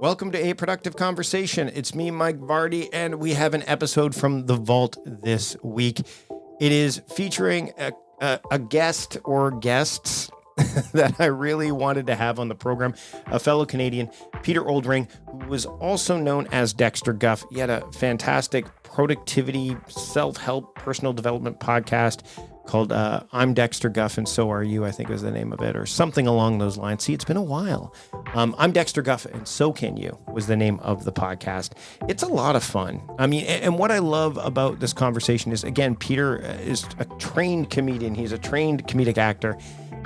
Welcome to A Productive Conversation. It's me, Mike Vardy, and we have an episode from the Vault this week. It is featuring a guest or guests that I really wanted to have on the program, a fellow Canadian, Peter Oldring, who was also known as Dexter Guff. He had a fantastic productivity, self-help, personal development podcast called I'm Dexter Guff and So Are You, I think was the name of it, or something along those lines. See, it's been a while. I'm Dexter Guff and So Can You was the name of the podcast. It's a lot of fun. I mean, and what I love about this conversation is, again, Peter is a trained comedian. He's a trained comedic actor.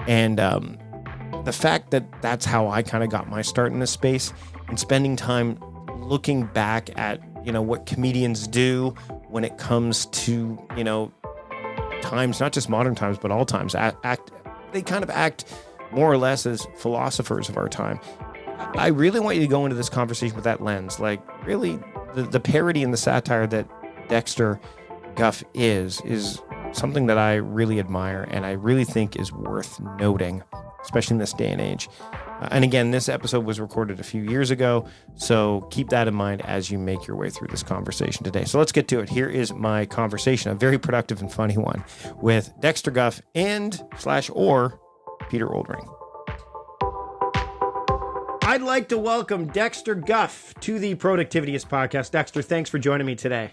And the fact that that's how I kind of got my start in this space, and spending time looking back at, what comedians do when it comes to, times, not just modern times, but all times, they kind of act more or less as philosophers of our time. I really want you to go into this conversation with that lens. Like, really, the parody and the satire that Dexter Guff is something that I really admire and I really think is worth noting, especially in this day and age. And again, this episode was recorded a few years ago, so keep that in mind as you make your way through this conversation today. So let's get to it. Here is my conversation, a very productive and funny one, with Dexter Guff and/or Peter Oldring. I'd like to welcome Dexter Guff to the Productivityist podcast. Dexter, thanks for joining me today.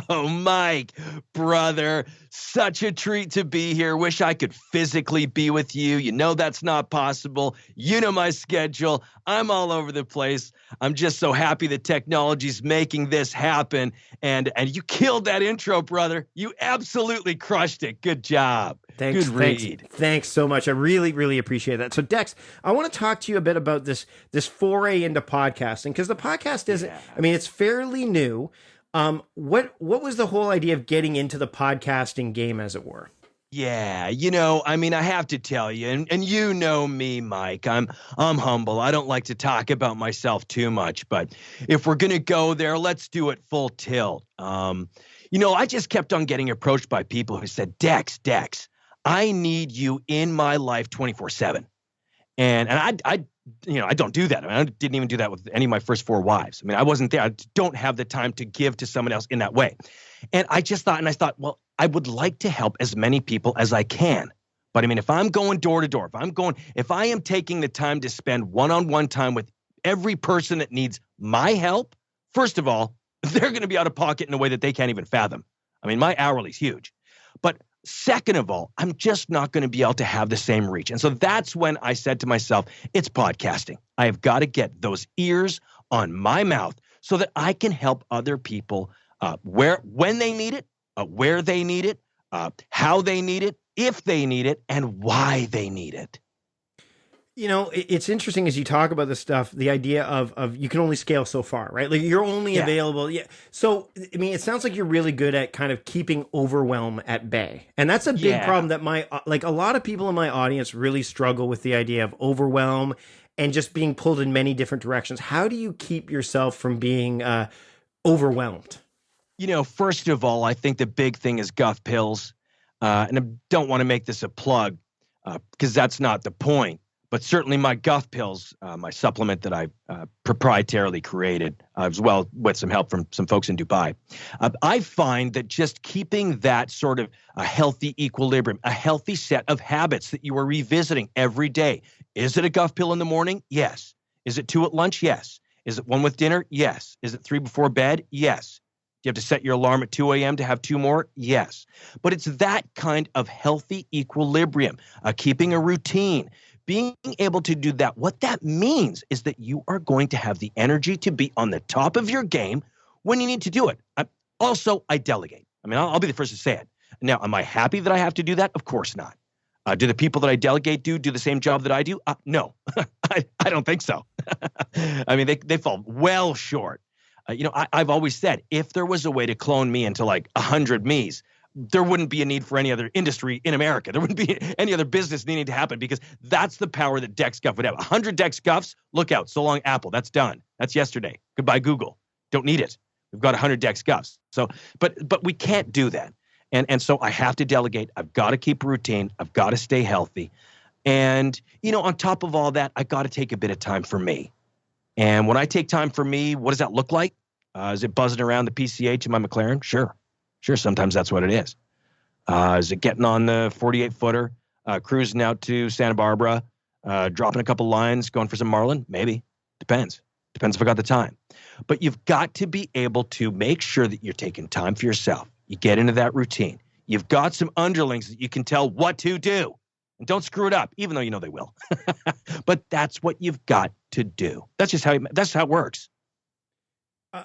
Oh, Mike, brother, such a treat to be here. Wish I could physically be with you. You know that's not possible. You know my schedule. I'm all over the place. I'm just so happy that technology's making this happen. And you killed that intro, brother. You absolutely crushed it. Good job. Thanks. Good read. Thanks so much. I really, really appreciate that. So, Dex, I want to talk to you a bit about this foray into podcasting, because the podcast isn't, it's fairly new. What was the whole idea of getting into the podcasting game, as it were? Yeah, I have to tell you, and you know me, Mike, I'm humble. I don't like to talk about myself too much, but if we're going to go there, let's do it full tilt. I just kept on getting approached by people who said, Dex, I need you in my life 24/7. And I don't do that. I didn't even do that with any of my first 4 wives. I wasn't there. I don't have the time to give to someone else in that way. And I thought, well, I would like to help as many people as I can. But if I'm going door to door, if I am taking the time to spend one-on-one time with every person that needs my help, first of all, they're going to be out of pocket in a way that they can't even fathom. My hourly's huge. But second of all, I'm just not going to be able to have the same reach. And so that's when I said to myself, it's podcasting. I have got to get those ears on my mouth so that I can help other people when they need it, where they need it, how they need it, if they need it, and why they need it. It's interesting as you talk about this stuff, the idea of you can only scale so far, right? Like, you're only available. Yeah. So, it sounds like you're really good at kind of keeping overwhelm at bay. And that's a big problem that a lot of people in my audience really struggle with, the idea of overwhelm and just being pulled in many different directions. How do you keep yourself from being overwhelmed? First of all, I think the big thing is Guff pills. And I don't want to make this a plug because that's not the point. But certainly my Guff pills, my supplement that I proprietarily created, as well with some help from some folks in Dubai, I find that just keeping that sort of a healthy equilibrium, a healthy set of habits that you are revisiting every day. Is it a Guff pill in the morning? Yes. Is it 2 at lunch? Yes. Is it 1 with dinner? Yes. Is it 3 before bed? Yes. Do you have to set your alarm at 2 a.m. to have 2 more? Yes. But it's that kind of healthy equilibrium, keeping a routine. Being able to do that, what that means is that you are going to have the energy to be on the top of your game when you need to do it. I delegate. I'll be the first to say it. Now, am I happy that I have to do that? Of course not. Do the people that I delegate do the same job that I do? No, I don't think so. They fall well short. I've always said, if there was a way to clone me into like 100 me's, there wouldn't be a need for any other industry in America. There wouldn't be any other business needing to happen, because that's the power that Dex Guff would have. 100 Dex Guffs, look out. So long, Apple. That's done. That's yesterday. Goodbye, Google. Don't need it. We've got 100 Dex Guffs. So, but we can't do that. And so I have to delegate. I've got to keep a routine. I've got to stay healthy. And, on top of all that, I got to take a bit of time for me. And when I take time for me, what does that look like? Is it buzzing around the PCH in my McLaren? Sure. Sometimes that's what it is. Is it getting on the 48-footer, cruising out to Santa Barbara, dropping a couple lines, going for some marlin? Maybe. Depends if I got the time. But you've got to be able to make sure that you're taking time for yourself. You get into that routine. You've got some underlings that you can tell what to do. And don't screw it up, even though you know they will. But that's what you've got to do. That's how it works.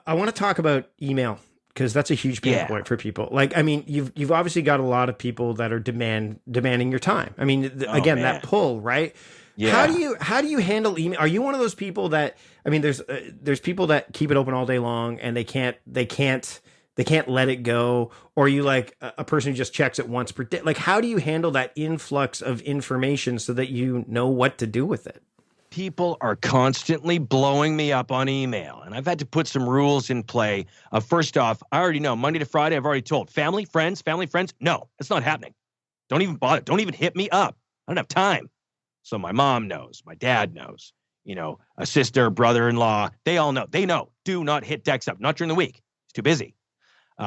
I want to talk about email, because that's a huge pain point for people. Like, I mean, you've obviously got a lot of people that are demanding your time. I mean, again, that pull, right? Yeah. How do you handle email? Are you one of those people that, I mean, there's people that keep it open all day long and they can't let it go? Or are you like a person who just checks it once per day? Like, how do you handle that influx of information so that you know what to do with it? People are constantly blowing me up on email, and I've had to put some rules in play. First off, I already know Monday to Friday, I've already told family, friends. No, it's not happening. Don't even bother. Don't even hit me up. I don't have time. So my mom knows, my dad knows, a sister, brother-in-law, they all know. They know. Do not hit Dex up. Not during the week. He's too busy.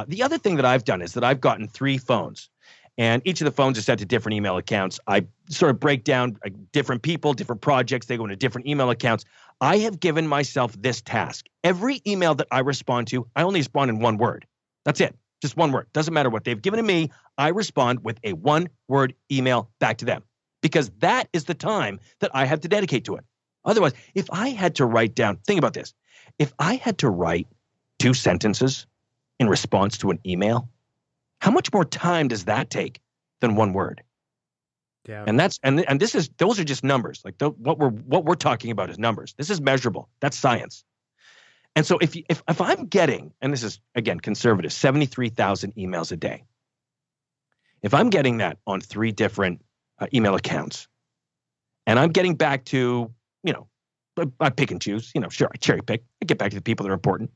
The other thing that I've done is that I've gotten 3 phones, and each of the phones are set to different email accounts. I sort of break down different people, different projects. They go into different email accounts. I have given myself this task. Every email that I respond to, I only respond in one word. That's it. Just one word. Doesn't matter what they've given to me. I respond with a 1-word email back to them, because that is the time that I have to dedicate to it. Otherwise, if I had to write down, think about this. If I had to write 2 sentences in response to an email, how much more time does that take than 1 word? Yeah. And those are just numbers. Like what we're talking about is numbers. This is measurable. That's science. And so if I'm getting, and this is again conservative, 73,000 emails a day. If I'm getting that on 3 different email accounts, and I'm getting back to, I pick and choose, sure, I cherry pick. I get back to the people that are important.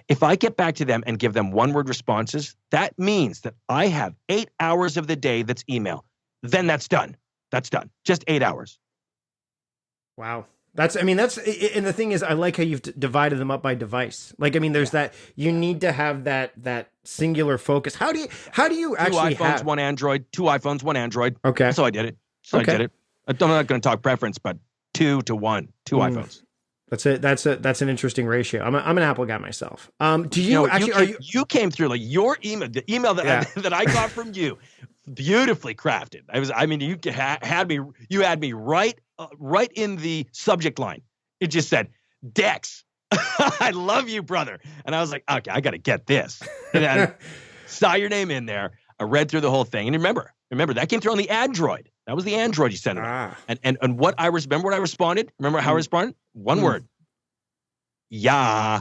If I get back to them and give them 1-word responses, that means that I have 8 hours of the day that's email. Then that's done. That's done. Just 8 hours. Wow. And the thing is, I like how you've divided them up by device. Like, I mean, there's that, you need to have that singular focus. How do you actually 2 iPhones, 1 Android, 2 iPhones, 1 Android. Okay. That's how I did it. I did it. I'm not going to talk preference, but 2 to 1, 2 iPhones. That's it. That's an interesting ratio. I'm an Apple guy myself. Do you actually? You came through like your email, the email that that I got from you, beautifully crafted. You had me right in the subject line. It just said, Dex, I love you, brother. And I was like, okay, I got to get this. And I saw your name in there. I read through the whole thing, and remember that came through on the Android. That was the Android you sent it on. And what I remember what I responded? Remember how I responded? 1 word. Yeah.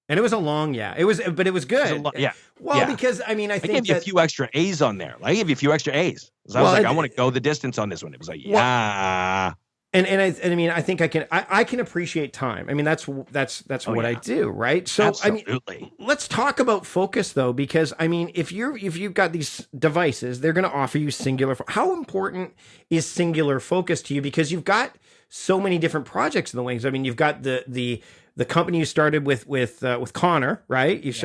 And it was a long but it was good. Because I think I gave you a few extra A's on there. I gave you a few extra A's. I was like, I want to go the distance on this one. It was like, yeah. And I think I can appreciate time. I mean, that's what I do, right? So absolutely. Let's talk about focus though, because I mean, if you've got these devices, they're going to offer you singular. How important is singular focus to you? Because you've got so many different projects in the wings. I mean, you've got the company you started with Connor, right? You've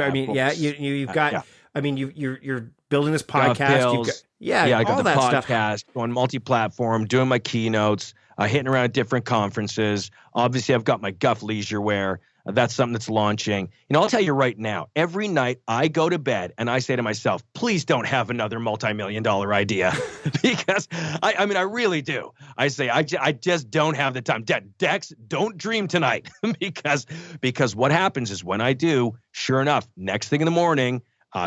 got. I mean, you're building this podcast. I got the podcast, going multi-platform, doing my keynotes, hitting around at different conferences. Obviously, I've got my Guff leisure wear. That's something that's launching. I'll tell you right now, every night I go to bed and I say to myself, please don't have another multi-million-dollar idea. Because, I really do. I say, I just don't have the time. Dex, don't dream tonight. because what happens is when I do, sure enough, next thing in the morning,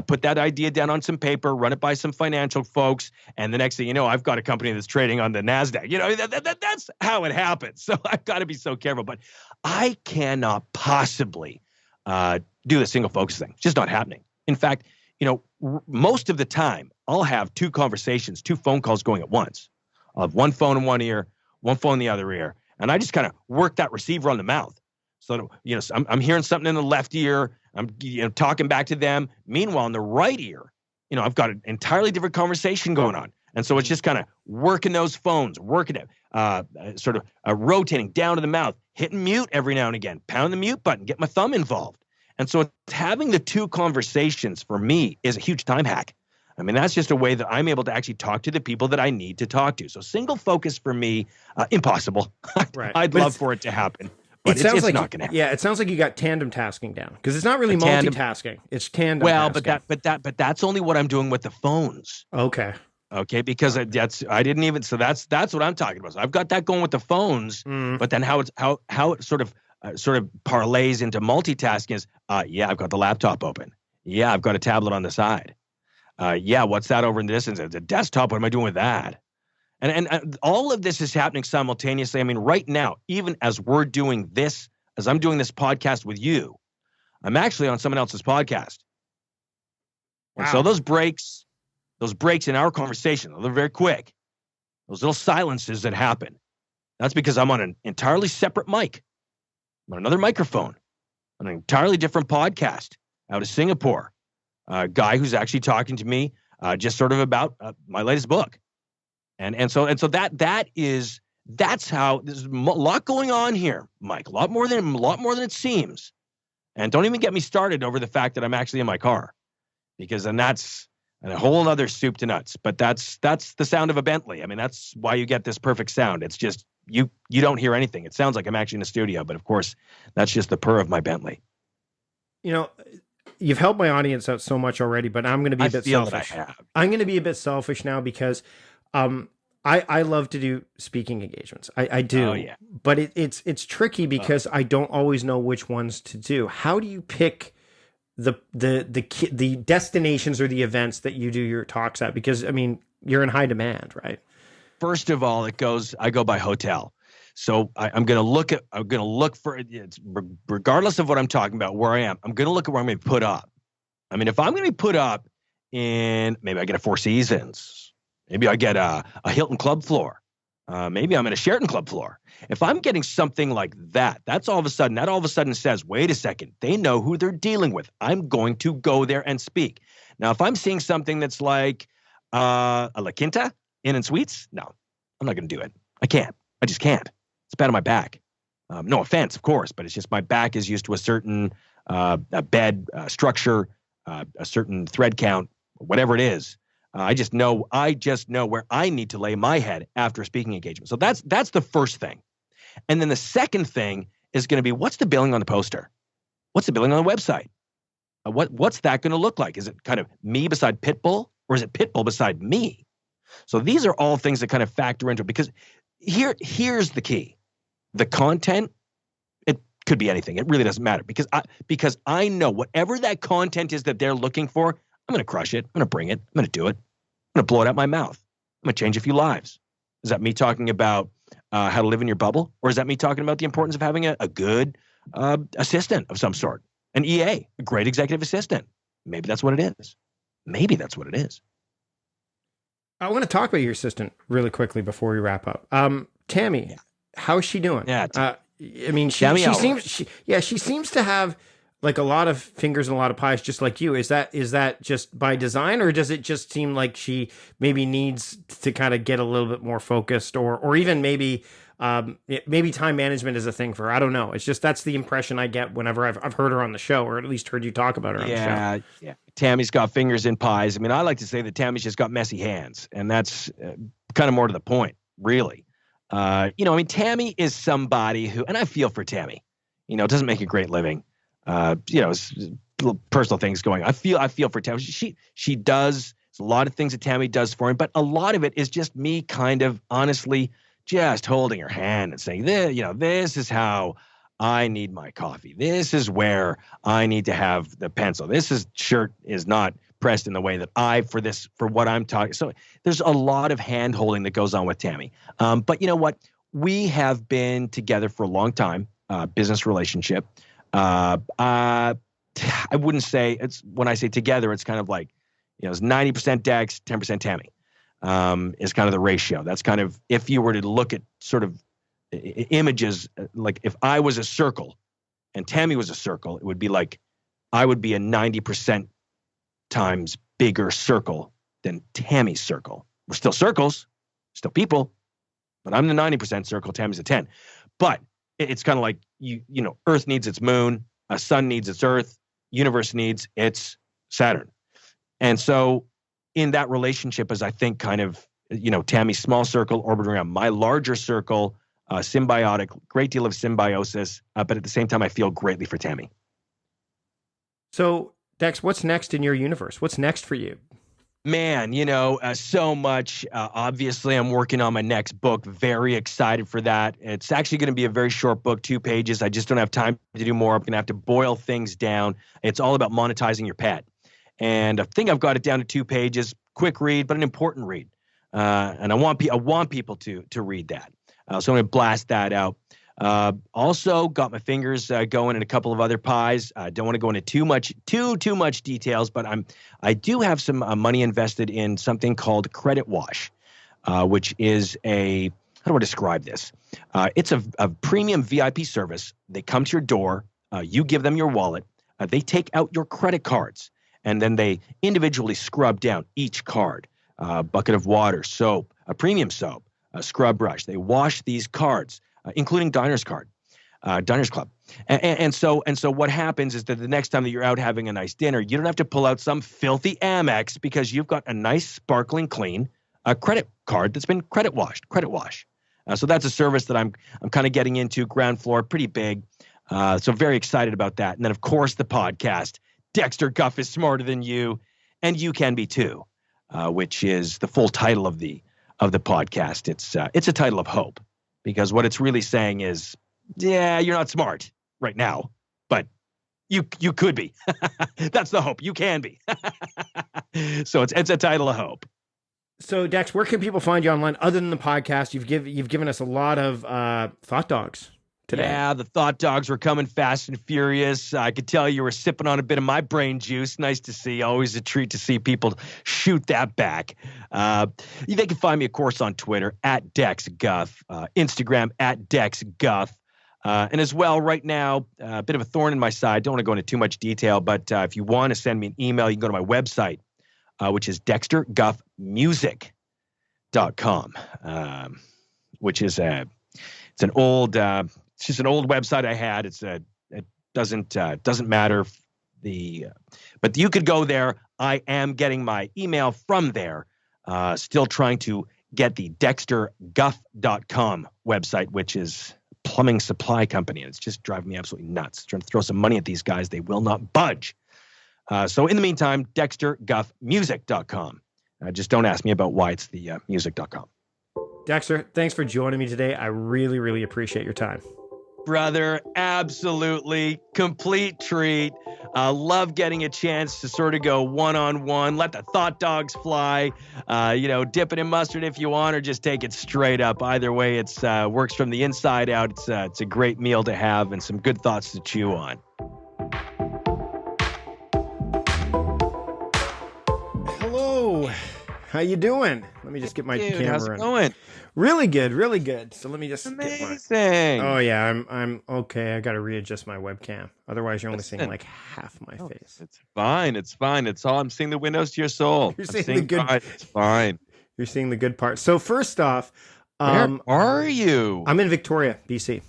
put that idea down on some paper, run it by some financial folks, and the next thing you know, I've got a company that's trading on the NASDAQ. That's how it happens. So I've got to be so careful. But I cannot possibly do the single focus thing. It's just not happening. In fact, most of the time, I'll have 2 conversations, 2 phone calls going at once. I'll have 1 phone in one ear, 1 phone in the other ear, and I just kind of work that receiver on the mouth. So, I'm hearing something in the left ear. I'm talking back to them. Meanwhile, in the right ear, I've got an entirely different conversation going on. And so it's just kind of working those phones, working it, sort of rotating down to the mouth, hitting mute every now and again, pound the mute button, get my thumb involved. And so having the two conversations for me is a huge time hack. I mean, that's just a way that I'm able to actually talk to the people that I need to talk to. So single focus for me, impossible. Right. I'd love for it to happen, but it's like not going to happen. Yeah, it sounds like you got tandem tasking down, because it's not really multitasking. It's tandem. Well, tasking. but that's only what I'm doing with the phones. Okay. Okay, because I didn't even. So that's what I'm talking about. So I've got that going with the phones, but then how it sort of parlays into multitasking is, yeah, I've got the laptop open. Yeah, I've got a tablet on the side. Yeah, what's that over in the distance? It's a desktop. What am I doing with that? And all of this is happening simultaneously. I mean, right now, even as we're doing this, as I'm doing this podcast with you, I'm actually on someone else's podcast. Wow. And so those breaks in our conversation, they're very quick. Those little silences that happen, that's because I'm on an entirely separate mic. I'm on another microphone, on an entirely different podcast out of Singapore. A guy who's actually talking to me just sort of about my latest book. And so that's how there's a lot going on here, Mike. A lot more than it seems. And don't even get me started over the fact that I'm actually in my car, because then that's a whole other soup to nuts. But that's the sound of a Bentley. I mean, that's why you get this perfect sound. It's just you don't hear anything. It sounds like I'm actually in a studio, but of course, that's just the purr of my Bentley. You know, you've helped my audience out so much already, but I'm going to be a bit selfish. I'm going to be a bit selfish now, because I love to do speaking engagements. I do. Oh, yeah. But it's tricky, because I don't always know which ones to do. How do you pick the destinations or the events that you do your talks at? Because I mean, you're in high demand, right? First of all, I go by hotel. So I'm going to look for it, regardless of what I'm talking about, where I am. I'm going to look at where I'm going to be put up. I mean, if I'm going to be put up in, maybe I get a Four Seasons, maybe I get a Hilton Club floor, maybe I'm in a Sheraton Club floor. If I'm getting something like that, that all of a sudden says, wait a second, they know who they're dealing with. I'm going to go there and speak. Now, if I'm seeing something that's like a La Quinta Inn and Suites, no, I'm not going to do it. I can't. I just can't. It's bad on my back. No offense, of course, but it's just my back is used to a certain bed structure, a certain thread count, whatever it is. I just know where I need to lay my head after a speaking engagement. So that's the first thing. And then the second thing is going to be, what's the billing on the poster? What's the billing on the website? What's that going to look like? Is it kind of me beside Pitbull, or is it Pitbull beside me? So these are all things that kind of factor into it, because here's the key. The content, it could be anything. It really doesn't matter, because I know whatever that content is that they're looking for, I'm going to crush it. I'm going to bring it. I'm going to do it. I'm going to blow it out my mouth. I'm going to change a few lives. Is that me talking about how to live in your bubble? Or is that me talking about the importance of having a good assistant of some sort? An EA, a great executive assistant. Maybe that's what it is. Maybe that's what it is. I want to talk about your assistant really quickly before we wrap up. Tammy, yeah. How's she doing? Yeah. I mean, she seems to have like a lot of fingers and a lot of pies, just like you. Is that just by design, or does it just seem like she maybe needs to kind of get a little bit more focused, or even maybe time management is a thing for her? I don't know. It's just, that's the impression I get whenever I've heard her on the show, or at least heard you talk about her on the show. Yeah. Tammy's got fingers in pies. I mean, I like to say that Tammy's just got messy hands, and that's kind of more to the point, really. Tammy is somebody who, and I feel for Tammy, doesn't make a great living. Little personal things going on. I feel for Tammy. She does a lot of things that Tammy does for him, but a lot of it is just me kind of honestly just holding her hand and saying, this is how I need my coffee. This is where I need to have the pencil. Shirt is not pressed in the way that for what I'm talking. So there's a lot of hand holding that goes on with Tammy. But you know what? We have been together for a long time, business relationship. I wouldn't say when I say together, it's kind of like, it's 90% Dex, 10% Tammy, is kind of the ratio. That's kind of, if you were to look at sort of images, like if I was a circle and Tammy was a circle, it would be like, I would be a 90% times bigger circle than Tammy's circle. We're still circles, still people, but I'm the 90% circle, Tammy's a 10. But it's kind of like Earth needs its moon, sun needs its Earth, universe needs its Saturn. And so in that relationship, as I think kind of, Tammy's small circle orbiting around my larger circle, symbiotic, great deal of symbiosis, but at the same time, I feel greatly for Tammy. So, Dex, what's next in your universe? What's next for you? Man, so much. Obviously, I'm working on my next book. Very excited for that. It's actually going to be a very short book, 2 pages. I just don't have time to do more. I'm going to have to boil things down. It's all about monetizing your pet. And I think I've got it down to 2 pages. Quick read, but an important read. And I want people to read that. So I'm going to blast that out. Also got my fingers going in a couple of other pies. I don't want to go into too much details, but I do have some money invested in something called Credit Wash, which is how do I describe this? It's a premium VIP service. They come to your door. You give them your wallet. They take out your credit cards, and then they individually scrub down each card. Bucket of water, soap, a premium soap, a scrub brush. They wash these cards. Including Diners Club. And so what happens is that the next time that you're out having a nice dinner, you don't have to pull out some filthy Amex because you've got a nice, sparkling, clean credit card that's been credit washed. So that's a service that I'm kind of getting into, ground floor, pretty big. So very excited about that. And then, of course, the podcast, Dexter Guff is Smarter Than You, and You Can Be Too, which is the full title of the podcast. It's a title of hope. Because what it's really saying is, yeah, you're not smart right now, but you could be. That's the hope. You can be. So it's a title of hope. So Dex, where can people find you online other than the podcast? You've given us a lot of thought dogs today. Yeah, the thought dogs were coming fast and furious. I could tell you were sipping on a bit of my brain juice. Nice to see. Always a treat to see people shoot that back. They can find me, of course, on Twitter at Dex Guff, Instagram at Dex Guff. And as well, right now, a bit of a thorn in my side. Don't want to go into too much detail, but if you want to send me an email, you can go to my website, which is dexterguffmusic.com, which is it's an old it's just an old website I had. It doesn't matter but you could go there. I am getting my email from there. Still trying to get the dexterguff.com website, which is plumbing supply company, and it's just driving me absolutely nuts. Trying to throw some money at these guys, they will not budge. So in the meantime, dexterguffmusic.com. Just don't ask me about why it's the music.com. Dexter, thanks for joining me today. I really, really appreciate your time. Brother, absolutely. Complete treat. Love getting a chance to sort of go one-on-one, let the thought dogs fly, dip it in mustard if you want, or just take it straight up. Either way, it's works from the inside out. It's a great meal to have and some good thoughts to chew on. Hello. How you doing? Let me just get my camera. How's it going? Really good, really good. So let me just amazing. Oh yeah, I'm okay. I got to readjust my webcam. Otherwise, you're only seeing like half my face. It's fine. It's all. I'm seeing the windows to your soul. You're seeing the good. It's fine. You're seeing the good part. So first off, where are you? I'm in Victoria, BC.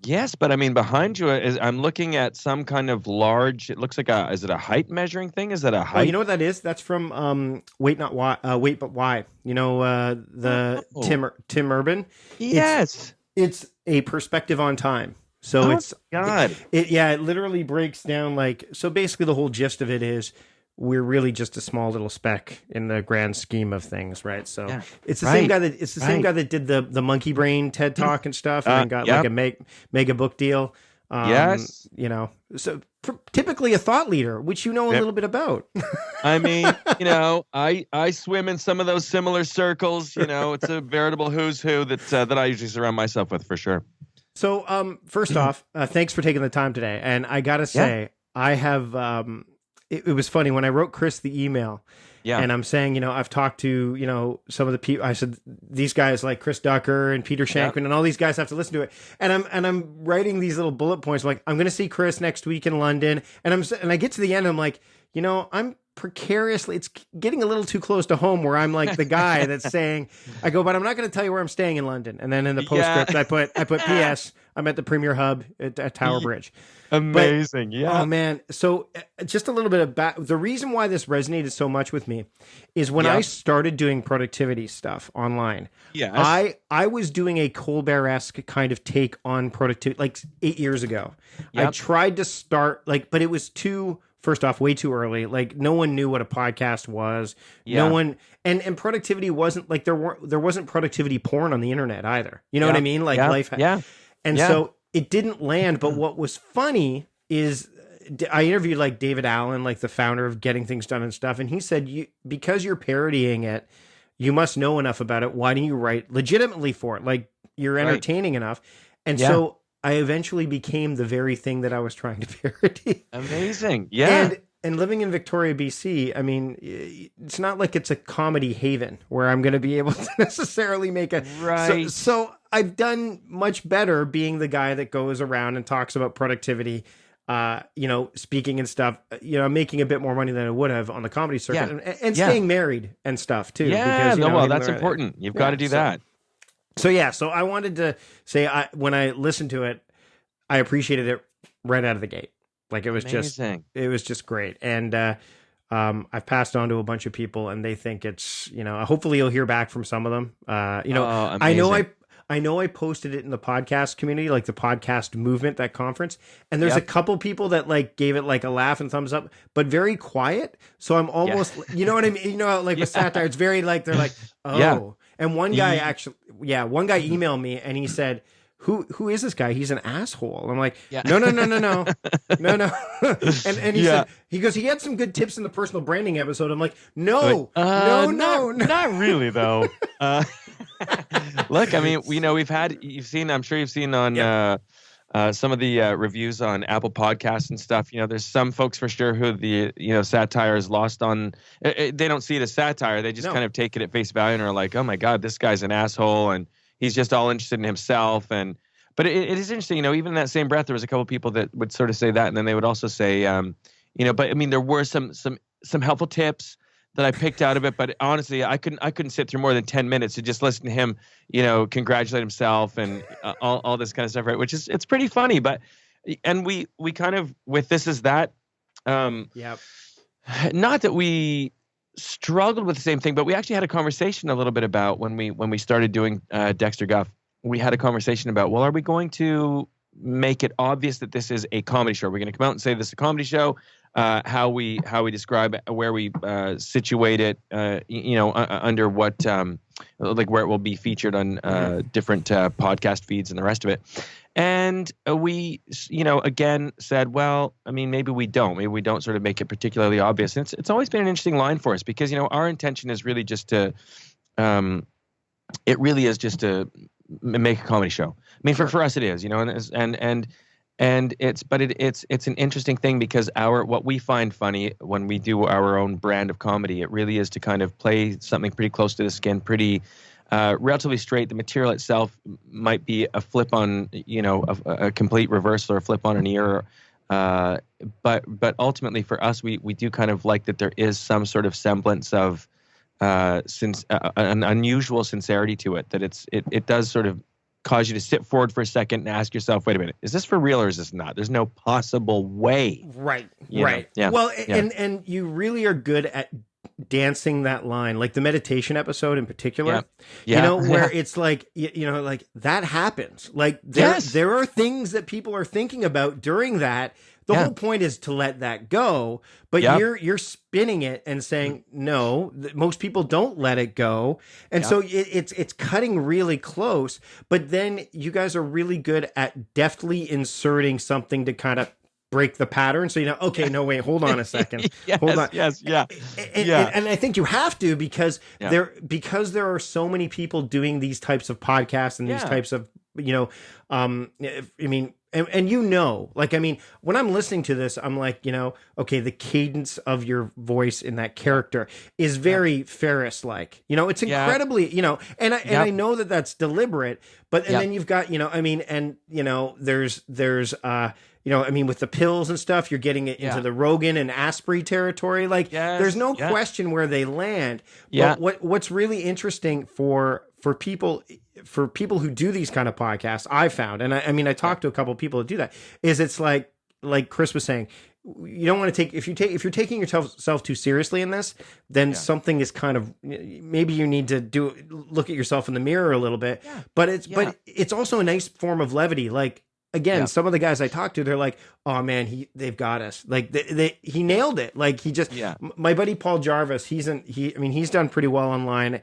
Yes, but I mean, behind you, I'm looking at some kind of large. It looks like is it a height measuring thing? Is that a height? Oh, you know what that is? That's from Wait But Why. You know Tim Urban. Yes, it's a perspective on time. So it's God. It literally breaks down so basically the whole gist of it is we're really just a small little speck in the grand scheme of things, right? So it's the same guy that did the monkey brain TED talk and stuff, and then got like a mega book deal. Yes, so typically a thought leader, which a little bit about. I mean, I swim in some of those similar circles. It's a veritable who's who that I usually surround myself with for sure. So, first off, thanks for taking the time today, and I gotta say, I have. It was funny when I wrote Chris the email, and I'm saying, I've talked to, some of the people. I said these guys like Chris Ducker and Peter Shankman and all these guys have to listen to it. And I'm writing these little bullet points like I'm going to see Chris next week in London, and I get to the end, I'm like, I'm precariously, it's getting a little too close to home where I'm like the guy that's saying, I go, but I'm not going to tell you where I'm staying in London. And then in the postscript, I put P.S. I'm at the Premier Hub at Tower Bridge. Amazing. But, oh man. So just a little bit of the reason why this resonated so much with me is when I started doing productivity stuff online. Yes. I was doing a Colbert-esque kind of take on productivity like 8 years ago. I tried to start but it was first off, way too early. Like no one knew what a podcast was. No one, and productivity wasn't like there wasn't productivity porn on the internet either. You know what I mean? Like life. So it didn't land. But what was funny is I interviewed like David Allen, like the founder of Getting Things Done and stuff. And he said, because you're parodying it, you must know enough about it. Why don't you write legitimately for it? Like you're entertaining enough. And so I eventually became the very thing that I was trying to parody. Amazing. Yeah. And living in Victoria, BC, I mean, it's not like it's a comedy haven where I'm going to be able to necessarily make a... Right. So I've done much better being the guy that goes around and talks about productivity, speaking and stuff, making a bit more money than I would have on the comedy circuit and staying married and stuff too. Yeah, because, that's important. You've got to do that. So I wanted to say, when I listened to it, I appreciated it right out of the gate. Like it was just great. And I've passed on to a bunch of people, and they think it's, hopefully you'll hear back from some of them. I know I posted it in the podcast community, like the podcast movement, that conference, and there's a couple people that like gave it like a laugh and thumbs up, but very quiet. So I'm almost, you know what I mean? Like with satire, it's very like, they're like, oh. Yeah. And one guy emailed me and he said, who is this guy? He's an asshole. I'm like, no. and he said, he goes, he had some good tips in the personal branding episode. I'm like, no. Not really though. Look, I mean, I'm sure you've seen on some of the reviews on Apple Podcasts and stuff. There's some folks for sure who the satire is lost on. They don't see it as satire. They just kind of take it at face value and are like, oh my God, this guy's an asshole and he's just all interested in himself. But it is interesting, even in that same breath, there was a couple of people that would sort of say that, and then they would also say, but I mean, there were some helpful tips that I picked out of it. But honestly, I couldn't sit through more than 10 minutes to just listen to him, congratulate himself and all this kind of stuff, right? Which is, it's pretty funny, and we kind of, with This Is That, not that we struggled with the same thing, but we actually had a conversation a little bit about when we started doing Dexter Guff. We had a conversation about, well, are we going to make it obvious that this is a comedy show? We're going to come out and say this is a comedy show. How we describe it, where we situate it, under what, like where it will be featured on different podcast feeds and the rest of it. And we, again said, well, I mean, maybe we don't sort of make it particularly obvious. And it's always been an interesting line for us because, our intention is really just to, it really is just to make a comedy show. I mean, for us it is, and it's an interesting thing because what we find funny when we do our own brand of comedy, it really is to kind of play something pretty close to the skin, pretty relatively straight. The material itself might be a flip on, a complete reversal or a flip on an ear. But ultimately for us, we do kind of like that there is some sort of semblance of an unusual sincerity to it, that it does sort of cause you to sit forward for a second and ask yourself, wait a minute, is this for real or is this not? There's no possible way. Right. Yeah. Well, and you really are good at dancing that line, like the meditation episode in particular, where it's like, like that happens. Like there are things that people are thinking about during that. The whole point is to let that go, but you're spinning it and saying, no, most people don't let it go. And so it's cutting really close, but then you guys are really good at deftly inserting something to kind of break the pattern. So, okay, no, wait, hold on a second. Hold on. Yes. And I think you have to, because there are so many people doing these types of podcasts and these types of, like, I mean, when I'm listening to this, I'm like, okay, the cadence of your voice in that character is very Ferris-like, it's incredibly, and I know that that's deliberate, but, and then you've got, there's I mean, with the pills and stuff, you're getting it into the Rogan and Asprey territory. Like, there's no question where they land. Yeah. But what's really interesting for people who do these kind of podcasts, I found, and I talked to a couple of people who do that, is it's like Chris was saying, you don't want to if you're taking yourself too seriously in this, then something is kind of, maybe you need to look at yourself in the mirror a little bit. But it's also a nice form of levity. Like, again, some of the guys I talked to, they're like, oh man, they've got us. Like he nailed it. Like, he just, my buddy Paul Jarvis, he's done pretty well online.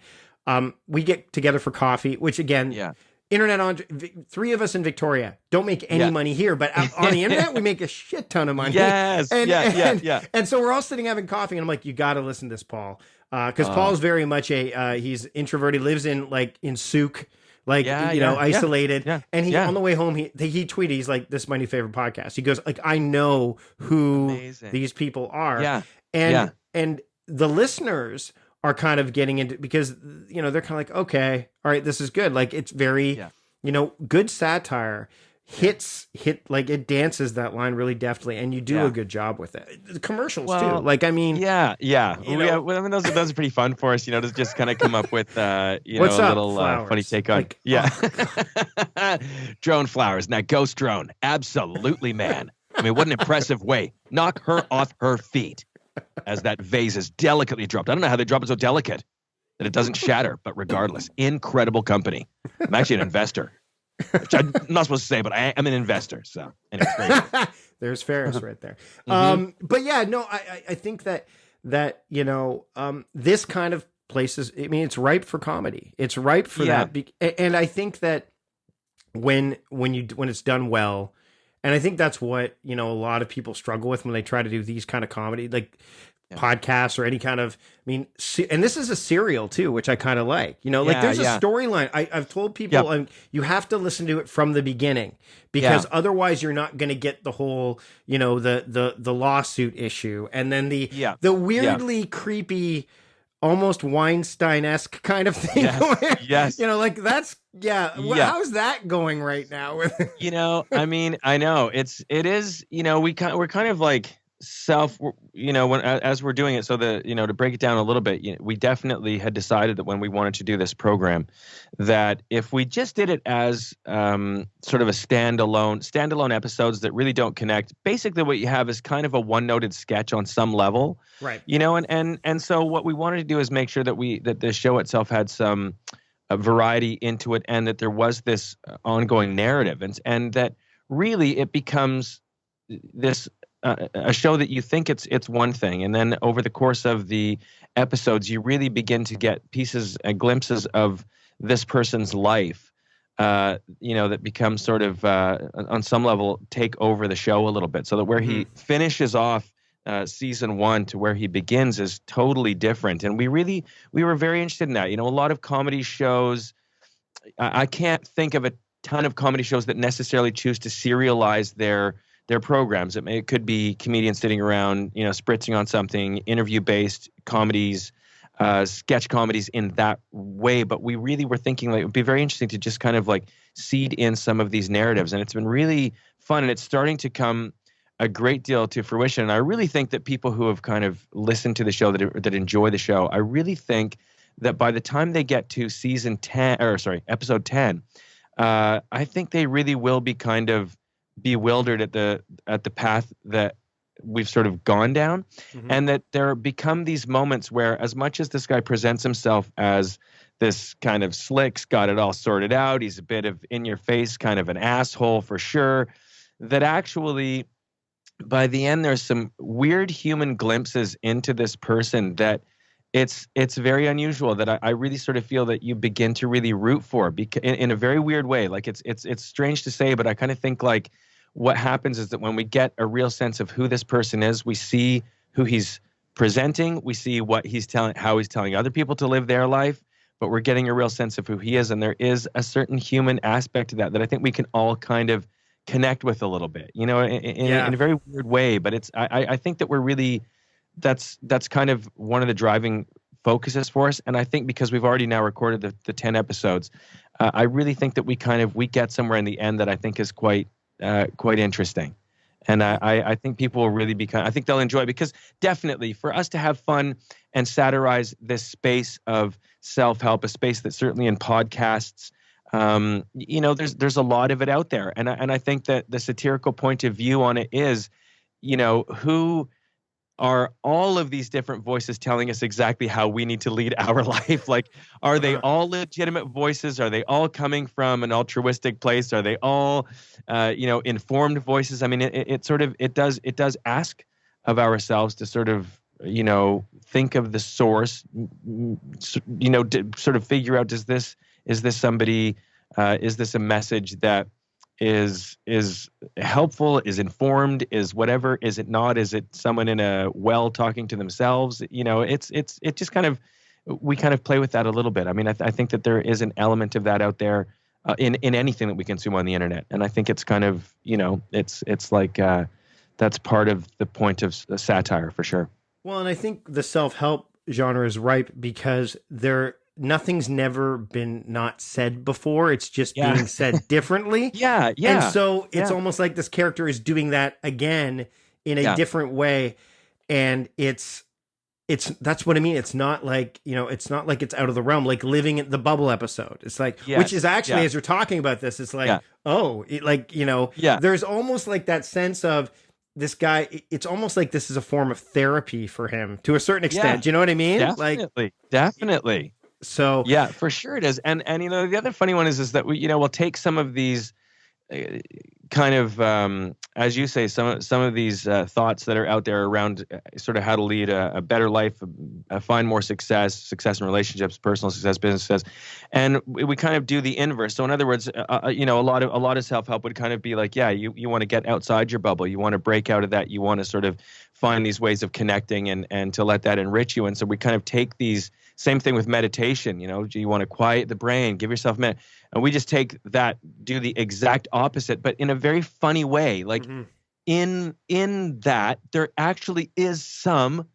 We get together for coffee, which again, internet on 3 of us in Victoria don't make any money here, but on the internet we make a shit ton of money. And so we're all sitting having coffee, and I'm like, you got to listen to this, Paul, because Paul's very much he's introverted, lives in Souk, isolated. And he on the way home he tweeted, he's like, this is my new favorite podcast. He goes, like, I know who these people are. And the listeners are kind of getting into, because they're kind of like, okay, all right, this is good. Like, it's very good satire, like, it dances that line really deftly, and you do a good job with it. The commercials too. Like, I mean, those are pretty fun for us, to just kind of come up with a little funny take on drone flowers. Now, ghost drone, absolutely, man. I mean, what an impressive way. Knock her off her feet as that vase is delicately dropped. I don't know how they drop it so delicate that it doesn't shatter, but regardless, incredible company. I'm actually an investor, which I'm not supposed to say, but I am an investor. So anyway, there's Ferris right there. But yeah, no, I think that this kind of places, I mean, it's ripe for comedy. It's ripe for that. And I think that when it's done well, and I think that's what, a lot of people struggle with when they try to do these kind of comedy, like podcasts or any kind of, and this is a serial too, which I kind of like, there's a storyline. I've told people you have to listen to it from the beginning, because otherwise you're not going to get the whole, the lawsuit issue. And then the weirdly creepy, almost Weinstein-esque kind of thing. Like, that's, how's that going right now? I know it is, we're kind of like as we're doing it. So to break it down a little bit, we definitely had decided that when we wanted to do this program, that if we just did it as sort of a standalone episodes that really don't connect, basically what you have is kind of a one-noted sketch on some level, right? And so what we wanted to do is make sure that the show itself had some variety into it, and that there was this ongoing narrative, and that really it becomes this a show that you think it's one thing, and then over the course of the episodes, you really begin to get pieces and glimpses of this person's life, that becomes sort of on some level take over the show a little bit, so that where he finishes off season 1 to where he begins is totally different. And we were very interested in that. A lot of comedy shows, I can't think of a ton of comedy shows that necessarily choose to serialize their programs. It could be comedians sitting around, spritzing on something, interview-based comedies, sketch comedies in that way. But we really were thinking like it would be very interesting to just kind of like seed in some of these narratives. And it's been really fun, and it's starting to come a great deal to fruition. And I really think that people who have kind of listened to the show, that enjoy the show, I really think that by the time they get to episode 10, I think they really will be kind of bewildered at the path that we've sort of gone down, and that there become these moments where, as much as this guy presents himself as this kind of slick's got it all sorted out, he's a bit of in your face kind of an asshole for sure, that actually by the end there's some weird human glimpses into this person that it's very unusual, that I really sort of feel that you begin to really root for, in a very weird way. Like it's strange to say, but I kind of think like what happens is that when we get a real sense of who this person is, we see who he's presenting, we see what he's telling, how he's telling other people to live their life, but we're getting a real sense of who he is. And there is a certain human aspect to that I think we can all kind of connect with a little bit, in a very weird way. But I think that we're really, that's kind of one of the driving focuses for us. And I think because we've already now recorded the 10 episodes, I really think that we get somewhere in the end that I think is quite interesting. And I think people will really I think they'll enjoy it, because definitely for us to have fun and satirize this space of self-help, a space that certainly in podcasts, there's a lot of it out there. And I think that the satirical point of view on it is, who are all of these different voices telling us exactly how we need to lead our life? Like, are they all legitimate voices? Are they all coming from an altruistic place? Are they all, informed voices? I mean, it does ask of ourselves to sort of, think of the source, to sort of figure out, is this somebody, is this a message that is helpful, is informed, is whatever, is it not, is it someone in a well talking to themselves? It just kind of, we kind of play with that a little bit. I mean, I think that there is an element of that out there in anything that we consume on the internet. And I think it's kind of, it's like that's part of the point of satire, for sure. Well, and I think the self-help genre is ripe because nothing's never been not said before. It's just being said differently. Yeah. And so it's almost like this character is doing that again in a different way. And it's that's what I mean. It's not like, it's not like it's out of the realm, like Living in the Bubble episode. It's like, which is actually, as you're talking about this, it's like, there's almost like that sense of this guy. It's almost like this is a form of therapy for him to a certain extent. Do you know what I mean? Definitely. So yeah, for sure it is. And the other funny one is that we'll take some of these kind of, as you say, some of these thoughts that are out there around sort of how to lead a better life, find more success in relationships, personal success, business success, and we kind of do the inverse. So in other words, a lot of self-help would kind of be like, you want to get outside your bubble, you want to break out of that, you want to sort of find these ways of connecting and to let that enrich you. And so we kind of take these, same thing with meditation, you want to quiet the brain, give yourself a minute. And we just take that, do the exact opposite, but in a very funny way. Like in that, there actually is some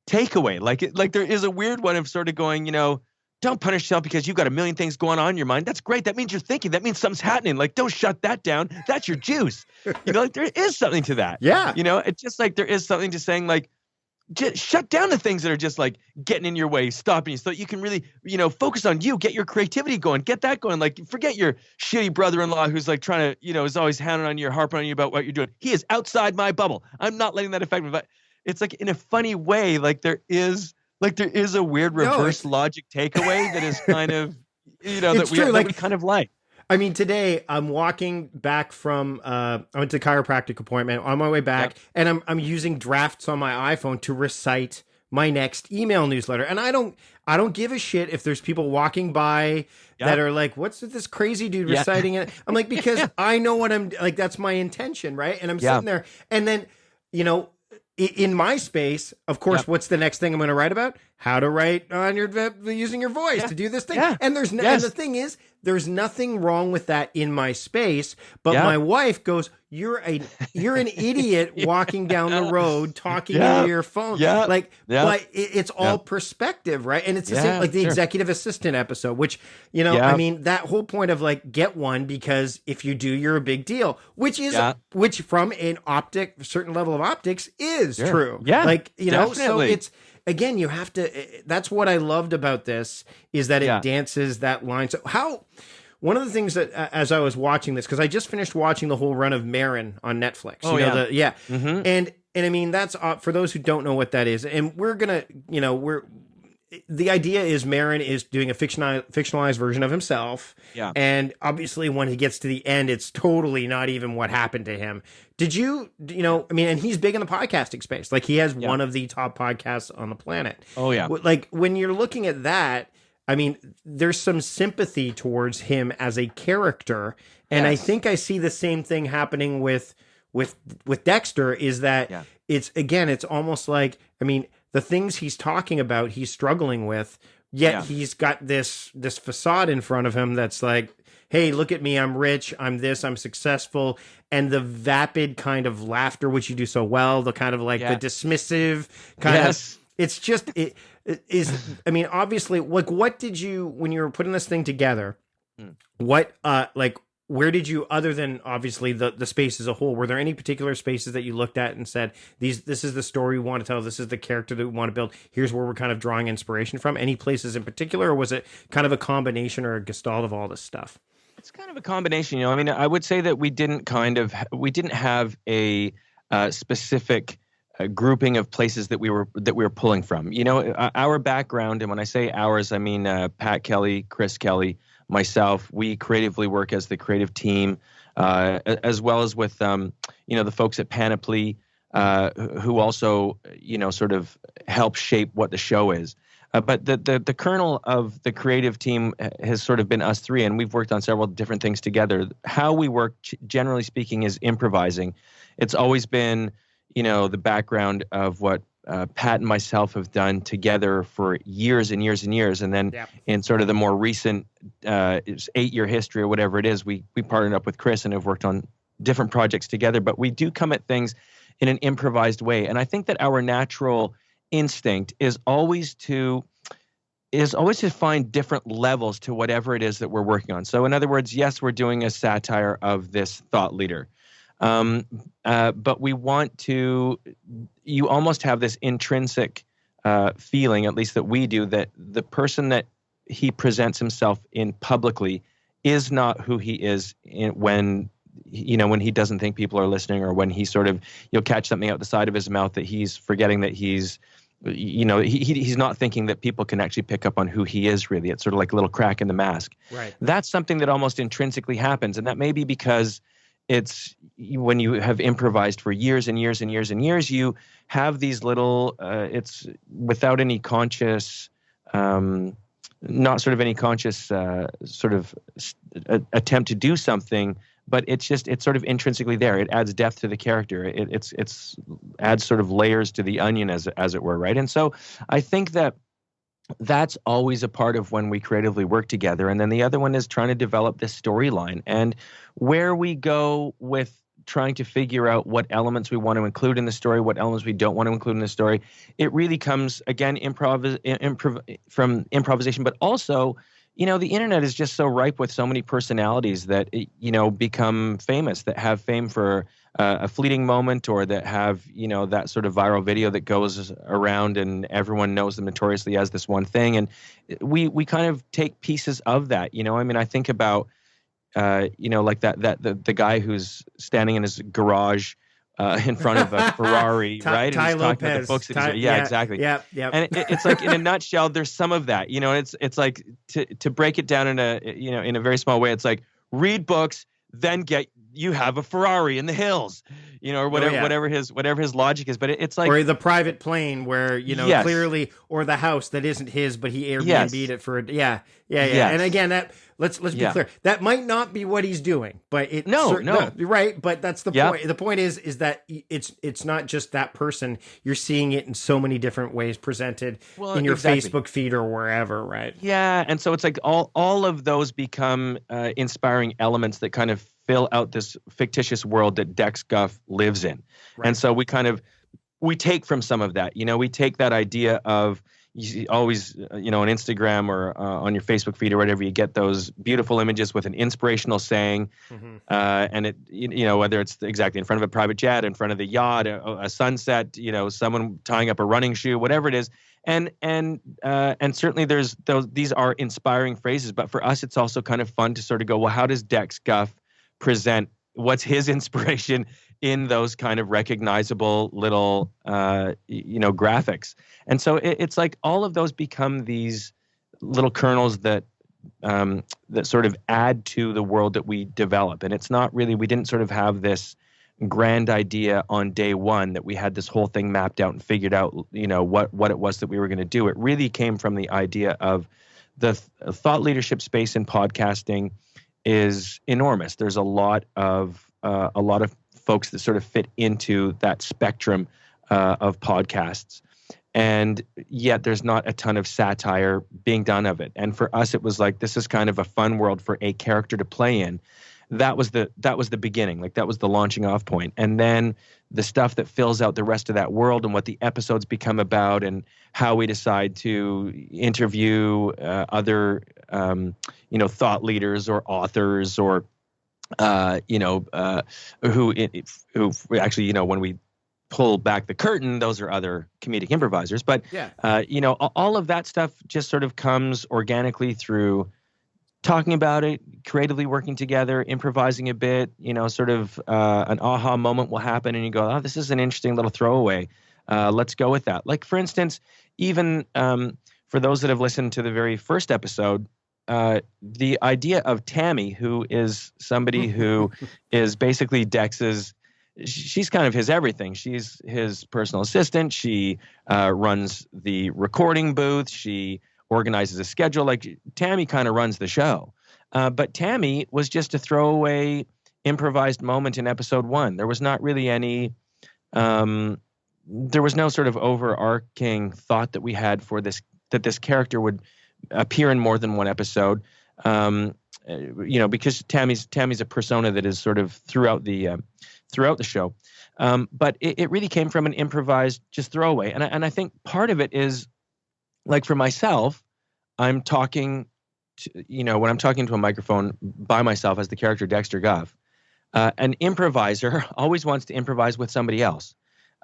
takeaway. Like there is a weird one of sort of going, don't punish yourself because you've got a million things going on in your mind. That's great. That means you're thinking. That means something's happening. Like, don't shut that down. That's your juice. Like there is something to that. Yeah. It's just like there is something to saying like, just shut down the things that are just like getting in your way, stopping you, so that you can really, focus on you, get your creativity going, get that going. Like, forget your shitty brother-in-law who's like trying to, is always hounding on you, harping on you about what you're doing. He is outside my bubble. I'm not letting that affect me. But it's like in a funny way, like there is a weird reverse logic takeaway that is kind of, that we kind of like. I mean, today I'm walking back from, I went to a chiropractic appointment on my way back, and I'm using drafts on my iPhone to recite my next email newsletter. And I don't give a shit if there's people walking by that are like, what's with this crazy dude reciting it? I'm like, because I know what I'm like, that's my intention. Right. And I'm sitting there, and then, in my space, of course, what's the next thing I'm going to write about? How to write on using your voice to do this thing. And and the thing is, there's nothing wrong with that in my space. But my wife goes, you're an idiot walking down the road talking into your phone. But it's all perspective, right? And it's the same, like the executive assistant episode, which, I mean, that whole point of like, get one, because if you do, you're a big deal, which from an certain level of optics is true. Yeah. Like, so it's, again, you have to, that's what I loved about this, is that it dances that line. So one of the things that, as I was watching this, because I just finished watching the whole run of Marin on Netflix. And I mean, that's, for those who don't know what that is, and we're going to, the idea is Marin is doing a fictionalized version of himself. Yeah. And obviously when he gets to the end, it's totally not even what happened to him. Did you, I mean, and he's big in the podcasting space. Like he has one of the top podcasts on the planet. Oh yeah. Like when you're looking at that, I mean, there's some sympathy towards him as a character. And I think I see the same thing happening with Dexter, is that it's almost like, I mean, the things he's talking about, he's struggling with, yet he's got this facade in front of him that's like, hey, look at me, I'm rich, I'm this, I'm successful. And the vapid kind of laughter, which you do so well, the kind of like the dismissive kind of, it's just, it is, I mean, obviously, like, what did you, when you were putting this thing together, what, like, where did you, other than obviously the space as a whole, were there any particular spaces that you looked at and said, this is the story we want to tell, this is the character that we want to build, here's where we're kind of drawing inspiration from? Any places in particular, or was it kind of a combination or a gestalt of all this stuff? It's kind of a combination, I mean, I would say that we didn't have a specific grouping of places that we were pulling from. Our background, and when I say ours, I mean Pat Kelly, Chris Kelly, myself. We creatively work as the creative team, as well as with the folks at Panoply, who also sort of help shape what the show is. But the kernel of the creative team has sort of been us three, and we've worked on several different things together. How we work, generally speaking, is improvising. It's always been, the background of what Pat and myself have done together for years and years and years. And then in sort of the more recent 8-year history or whatever it is, we partnered up with Chris and have worked on different projects together. But we do come at things in an improvised way. And I think that our natural instinct is always to find different levels to whatever it is that we're working on. So in other words, yes, we're doing a satire of this thought leader. But we want to, you almost have this intrinsic feeling, at least that we do, that the person that he presents himself in publicly is not who he is when he doesn't think people are listening, or when he sort of, you'll catch something out the side of his mouth that he's forgetting that he's not thinking that people can actually pick up on who he is really. It's sort of like a little crack in the mask. Right. That's something that almost intrinsically happens. And that may be because it's when you have improvised for years and years and years and years, you have these little, it's without any conscious, not sort of any conscious attempt to do something, but it's sort of intrinsically there. It adds depth to the character. It's adds sort of layers to the onion, as it were, right? And so I think that's always a part of when we creatively work together. And then the other one is trying to develop this storyline, and where we go with trying to figure out what elements we want to include in the story, what elements we don't want to include in the story. It really comes, again, from improvisation, but also, the internet is just so ripe with so many personalities that, become famous, that have fame for a fleeting moment, or that have, that sort of viral video that goes around and everyone knows them notoriously as this one thing. And we kind of take pieces of that, I mean, I think about, like the guy who's standing in his garage in front of a Ferrari, right? Ty and he's Lopez. Talking about the books that he's, yeah, exactly. Yeah. And it's like, in a nutshell, there's some of that. It's like to break it down in a very small way. It's like, read books, then you have a Ferrari in the hills, or whatever his logic is. But it's like, or the private plane where yes. clearly, or the house that isn't his, but he Airbnb'd it for Yes. And again, that let's be clear, that might not be what he's doing, but no, you're right. But that's the point. The point is that it's not just that person. You're seeing it in so many different ways presented in your Facebook feed or wherever, right? Yeah, and so it's like all of those become inspiring elements that kind of fill out this fictitious world that Dex Guff lives in. Right. And so we take from some of that, we take that idea of, you always, on Instagram or on your Facebook feed or whatever, you get those beautiful images with an inspirational saying, and it, whether it's exactly in front of a private jet, in front of the yacht, a sunset, someone tying up a running shoe, whatever it is. And certainly these are inspiring phrases, but for us, it's also kind of fun to sort of go, well, how does Dex Guff present? What's his inspiration in those kind of recognizable little, graphics? And so it's like all of those become these little kernels that sort of add to the world that we develop. And it's not really, we didn't sort of have this grand idea on day one that we had this whole thing mapped out and figured out, what it was that we were going to do. It really came from the idea of the thought leadership space in podcasting is enormous. There's a lot of folks that sort of fit into that spectrum of podcasts, and yet there's not a ton of satire being done of it. And for us, it was like, this is kind of a fun world for a character to play in. That was the beginning, like that was the launching off point. And then the stuff that fills out the rest of that world and what the episodes become about, and how we decide to interview other thought leaders or authors or who actually, when we pull back the curtain, those are other comedic improvisers. But, Yeah. All of that stuff just sort of comes organically through talking about it, creatively working together, improvising a bit, sort of an aha moment will happen and you go, oh, this is an interesting little throwaway. Let's go with that. Like, for instance, even for those that have listened to the very first episode, the idea of Tammy, who is somebody who is basically Dex's, she's kind of his everything. She's his personal assistant. She runs the recording booth. She organizes a schedule. Like, Tammy kind of runs the show. But Tammy was just a throwaway improvised moment in episode 1. There was not really any, there was no sort of overarching thought that we had for this, that this character would appear in more than one episode. Because Tammy's a persona that is sort of throughout the show. But it really came from an improvised just throwaway. And I think part of it is, like, for myself, I'm talking when I'm talking to a microphone by myself as the character Dexter Guff, an improviser always wants to improvise with somebody else.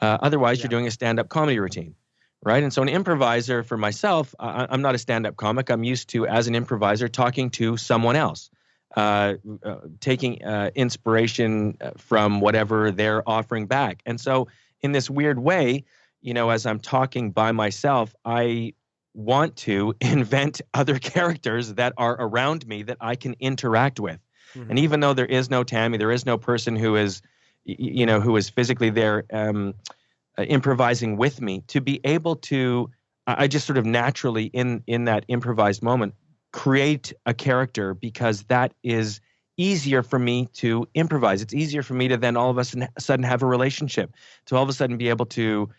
Otherwise, you're doing a stand-up comedy routine, right? And so an improviser, for myself, I'm not a stand-up comic. I'm used to, as an improviser, talking to someone else, taking inspiration from whatever they're offering back. And so in this weird way, as I'm talking by myself, I want to invent other characters that are around me that I can interact with. Mm-hmm. And even though there is no Tammy, there is no person who is, who is physically there improvising with me, to be able to, I just sort of naturally in that improvised moment create a character, because that is easier for me to improvise. It's easier for me to then all of a sudden have a relationship, to all of a sudden be able to,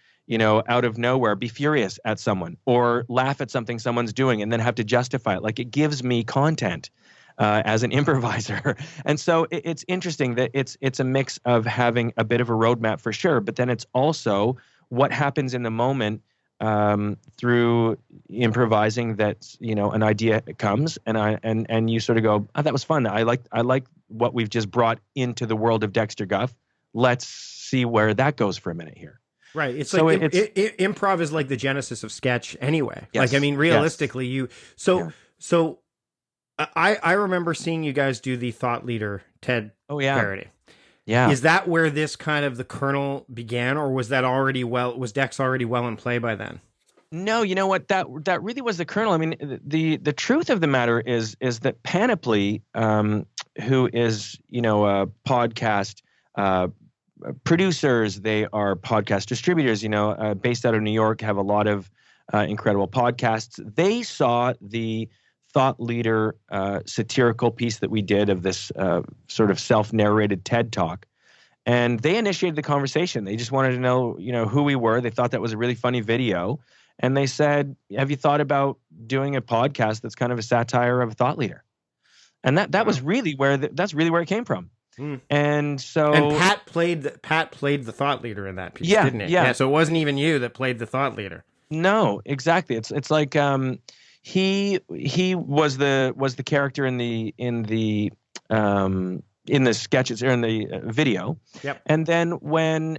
out of nowhere, be furious at someone or laugh at something someone's doing and then have to justify it. Like, it gives me content as an improviser. And so it's interesting that it's a mix of having a bit of a roadmap for sure, but then it's also what happens in the moment through improvising, that, an idea comes and you sort of go, oh, that was fun. I like what we've just brought into the world of Dexter Guff. Let's see where that goes for a minute here. Right. It's so like improv is like the genesis of sketch anyway. Yes. Like, I mean, realistically, so I remember seeing you guys do the Thought Leader TED parody. Yeah. Is that where this kind of the kernel began, or was Dex already well in play by then? No, you know what? That really was the kernel. I mean, the truth of the matter is that Panoply, who is, a podcast producers, they are podcast distributors, based out of New York, have a lot of incredible podcasts. They saw the Thought Leader satirical piece that we did of this sort of self-narrated TED Talk. And they initiated the conversation. They just wanted to know, who we were. They thought that was a really funny video. And they said, have you thought about doing a podcast that's kind of a satire of a thought leader? And that was really where that's really where it came from. Mm. And Pat played the thought leader in that piece, didn't he? Yeah. So it wasn't even you that played the thought leader. No, exactly. It's like he was the character in the sketches or in the video. Yep. And then when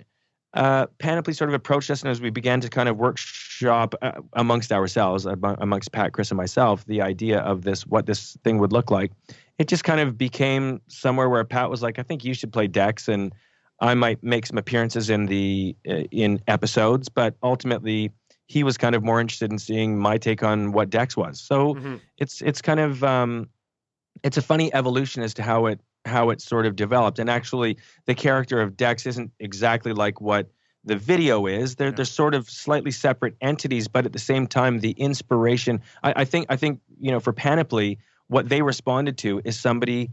Panoply sort of approached us, and as we began to kind of workshop amongst ourselves, amongst Pat, Chris, and myself, the idea of what this thing would look like, it just kind of became somewhere where Pat was like, I think you should play Dex, and I might make some appearances in episodes, but ultimately he was kind of more interested in seeing my take on what Dex was. So it's kind of it's a funny evolution as to how it sort of developed. And actually, the character of Dex isn't exactly like what the video is. They're sort of slightly separate entities, but at the same time, the inspiration. I think for Panoply, what they responded to is somebody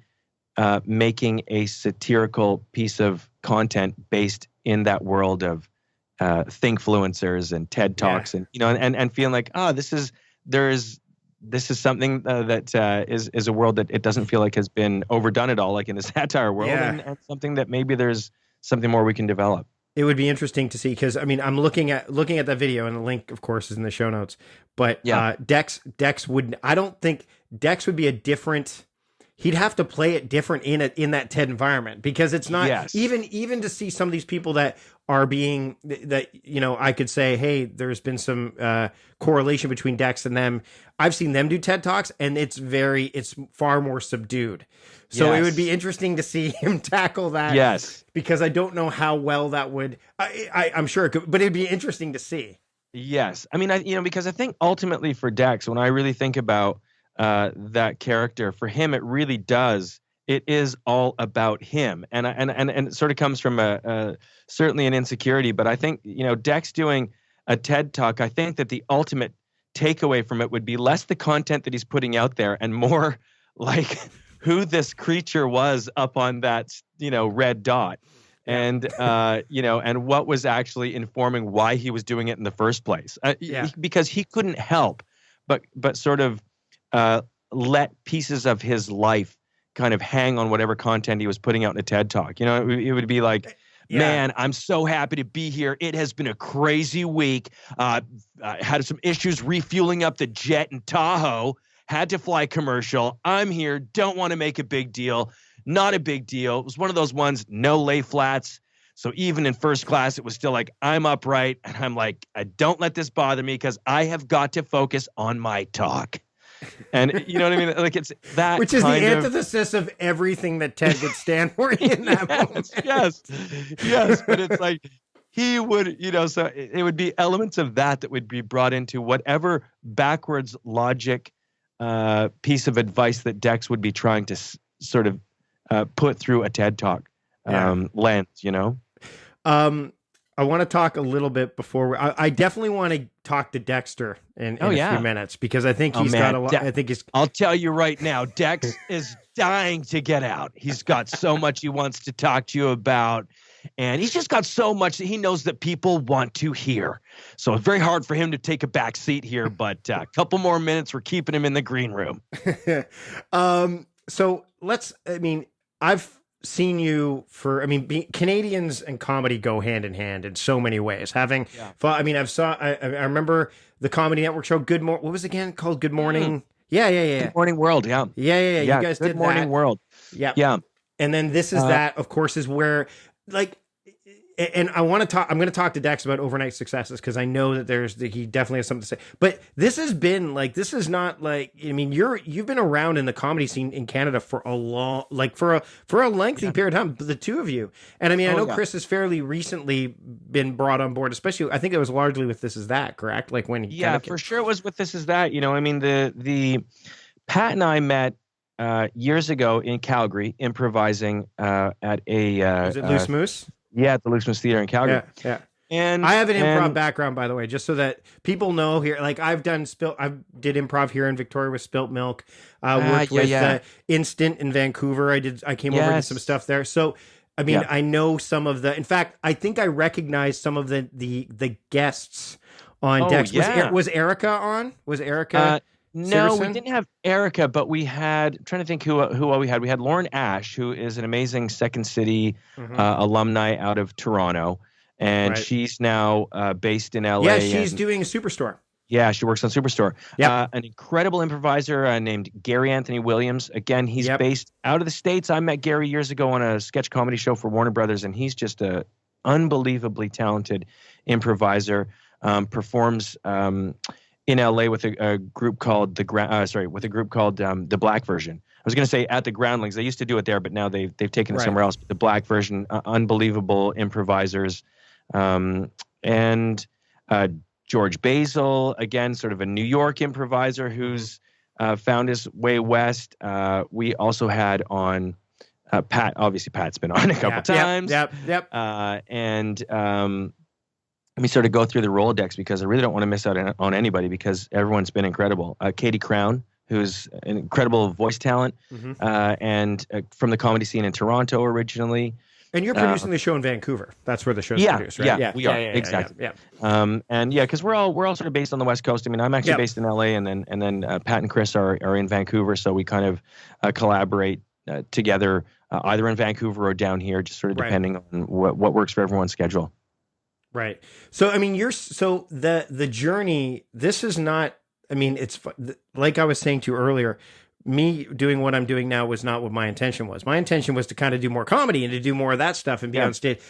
making a satirical piece of content based in that world of thinkfluencers and TED Talks, and and feeling like, this is something that is a world that it doesn't feel like has been overdone at all, like in the satire world, and something that maybe there's something more we can develop. It would be interesting to see, because I mean, I'm looking at that video, and the link, of course, is in the show notes. But Dex would, I don't think Dex would be a different. he'd have to play it different in that TED environment, because it's not Yes. even to see some of these people that are being that, I could say, hey, there's been some correlation between Dex and them. I've seen them do TED Talks, and it's far more subdued. So it would be interesting to see him tackle that. Yes. Because I don't know how well that would, I'm sure it could, but it'd be interesting to see. Yes. I mean, because I think ultimately for Dex, when I really think about that character, for him, it really does. It is all about him. And it sort of comes from certainly an insecurity. But I think, Dex doing a TED Talk, I think that the ultimate takeaway from it would be less the content that he's putting out there and more like who this creature was up on that, red dot. And, and what was actually informing why he was doing it in the first place. Because he couldn't help but sort of let pieces of his life kind of hang on whatever content he was putting out in a TED Talk. It would be like, man, I'm so happy to be here. It has been a crazy week. Had some issues refueling up the jet in Tahoe. Had to fly commercial. I'm here. Don't want to make a big deal. Not a big deal. It was one of those ones, no lay flats. So even in first class, it was still like, I'm upright. And I'm like, I don't let this bother me because I have got to focus on my talk. And you know what I mean? Like, it's that, which is the antithesis of everything that Ted would stand for in that moment. Yes. But it's like, he would, so it would be elements of that would be brought into whatever backwards logic piece of advice that Dex would be trying to sort of put through a TED Talk lens, I want to talk a little bit before I definitely want to talk to Dexter in a few minutes, because I think he's got a lot. I think he's. I'll tell you right now, Dex is dying to get out. He's got so much he wants to talk to you about. And he's just got so much that he knows that people want to hear. So it's very hard for him to take a back seat here, but a couple more minutes, we're keeping him in the green room. So I've seen you Canadians and comedy go hand in hand in so many ways. I remember the Comedy Network show, what was it again called? Good Morning. Yeah. Good Morning World. Yeah. You guys did Good Morning World. Yeah. And then this is that, of course, is where, like, and I'm going to talk to Dex about overnight successes, because I know that he definitely has something to say. But this has been like, this is not like, you've been around in the comedy scene in Canada for a long, like for a lengthy period of time, the two of you. And I know Chris has fairly recently been brought on board, especially, I think it was largely with This Is That, correct? Like when he for sure it was with This Is That. The Pat and I met years ago in Calgary, improvising at a was it Loose Moose? Yeah, at the Loose Moose Theater in Calgary. Yeah. And I have an improv background, by the way, just so that people know here. Like I did improv here in Victoria with Spilt Milk. Worked with Instant in Vancouver. I came over and did some stuff there. So I know some of the. In fact, I think I recognize some of the guests on Dex. Was Erica on? Was Erica? No, we didn't have Erica, but we had, I'm trying to think who all we had. We had Lauren Ash, who is an amazing Second City alumni out of Toronto. And she's now based in LA. Yeah, she's doing Superstore. Yeah, she works on Superstore. Yeah. An incredible improviser named Gary Anthony Williams. Again, he's based out of the States. I met Gary years ago on a sketch comedy show for Warner Brothers, and he's just a unbelievably talented improviser. Performs in LA with a group called the Black Version. I was going to say at the Groundlings. They used to do it there, but now they've taken it somewhere else. But the Black Version, unbelievable improvisers, and George Basil, again, sort of a New York improviser who's found his way west. We also had on Pat. Obviously, Pat's been on a couple times. Yep. And let me sort of go through the Rolodex, because I really don't want to miss out on anybody, because everyone's been incredible. Katie Crown, who's an incredible voice talent, and from the comedy scene in Toronto originally. And you're producing the show in Vancouver. That's where the show's produced, right? Yeah, we are. Exactly. Yeah. And because we're all sort of based on the West Coast. I'm actually based in LA, and then Pat and Chris are in Vancouver, so we kind of collaborate together, either in Vancouver or down here, just sort of depending on what works for everyone's schedule. Right. So, the journey, this is not, it's like I was saying to you earlier, me doing what I'm doing now was not what my intention was. My intention was to kind of do more comedy and to do more of that stuff and be on stage,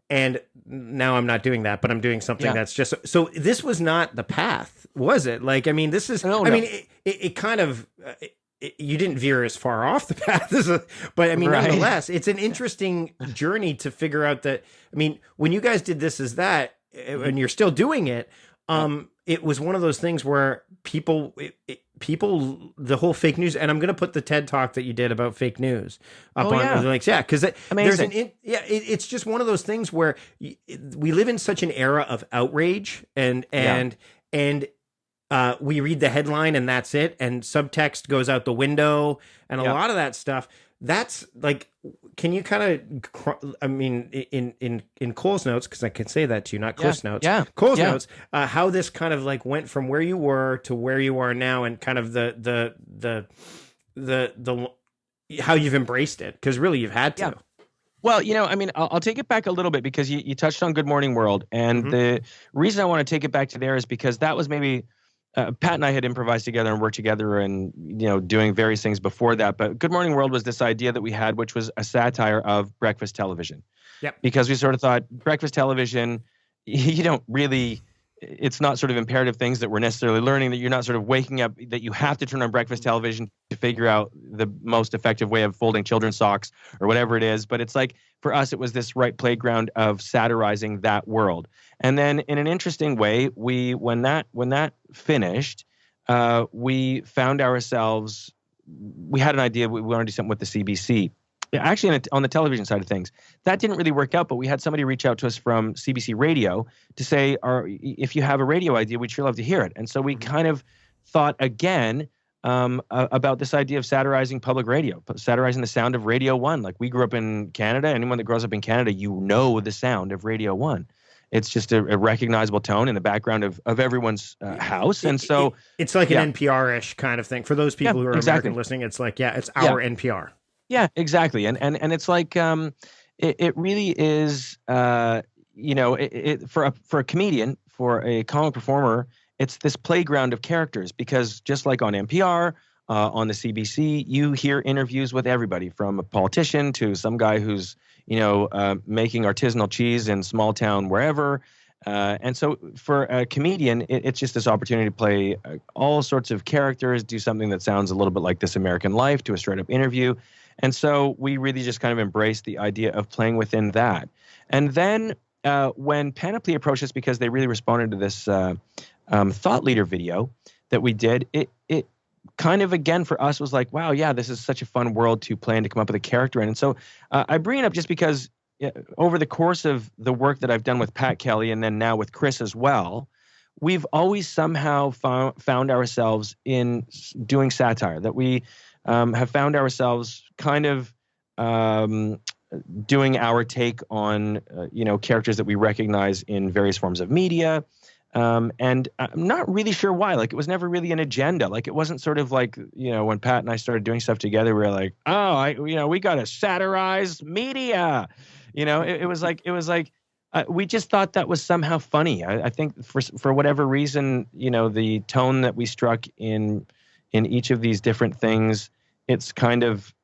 and now I'm not doing that, but I'm doing something that's just, so this was not the path, was it? Like, I mean, this is, I mean, it kind of, you didn't veer as far off the path, but I mean, nonetheless, it's an interesting journey to figure out that, I mean, when you guys did This Is That, and you're still doing it, it was one of those things where people, the whole fake news, and I'm going to put the TED Talk that you did about fake news up on the links. Yeah. Cause it's just one of those things where we live in such an era of outrage and we read the headline and that's it. And subtext goes out the window and a lot of that stuff. That's like, can you kind of, I mean, in Cole's notes, because I can say that to you, not Cliff's notes. Yeah. Cole's notes, how this kind of like went from where you were to where you are now, and kind of the how you've embraced it, because really you've had to. Yeah. Well, I mean, I'll take it back a little bit, because you touched on Good Morning World, and the reason I want to take it back to there is because that was maybe. Pat and I had improvised together and worked together and, doing various things before that. But Good Morning World was this idea that we had, which was a satire of breakfast television. Yep. Because we sort of thought breakfast television, you don't really, it's not sort of imperative things that we're necessarily learning, that you're not sort of waking up, that you have to turn on breakfast television to figure out the most effective way of folding children's socks or whatever it is. But it's like, for us, it was this right playground of satirizing that world. And then in an interesting way, when that finished, we found ourselves, we had an idea, we wanted to do something with the CBC. Actually, on the television side of things, that didn't really work out, but we had somebody reach out to us from CBC Radio to say, if you have a radio idea, we'd sure love to hear it. And so we kind of thought again about this idea of satirizing public radio, satirizing the sound of Radio 1. Like, we grew up in Canada. Anyone that grows up in Canada, the sound of Radio 1. It's just a recognizable tone in the background of everyone's house. And so it's like an NPR-ish kind of thing. For those people who are American listening, it's like, it's our NPR. Yeah, exactly. And it's like, it really is, for a comedian, for a comic performer, it's this playground of characters, because just like on NPR, on the CBC, you hear interviews with everybody from a politician to some guy who's, making artisanal cheese in small town wherever. And so for a comedian, it's just this opportunity to play all sorts of characters, do something that sounds a little bit like This American Life, to a straight up interview. And so we really just kind of embraced the idea of playing within that. And then when Panoply approached us, because they really responded to this thought leader video that we did, it kind of, again, for us was like, wow, yeah, this is such a fun world to play and to come up with a character in. And so I bring it up just because over the course of the work that I've done with Pat Kelly, and then now with Chris as well, we've always somehow found ourselves in doing satire, that we have found ourselves kind of doing our take on, characters that we recognize in various forms of media. And I'm not really sure why. Like, it was never really an agenda. Like, it wasn't sort of like, when Pat and I started doing stuff together, we were like, we got to satirize media. It was like we just thought that was somehow funny. I think for whatever reason, the tone that we struck in each of these different things, it's kind of,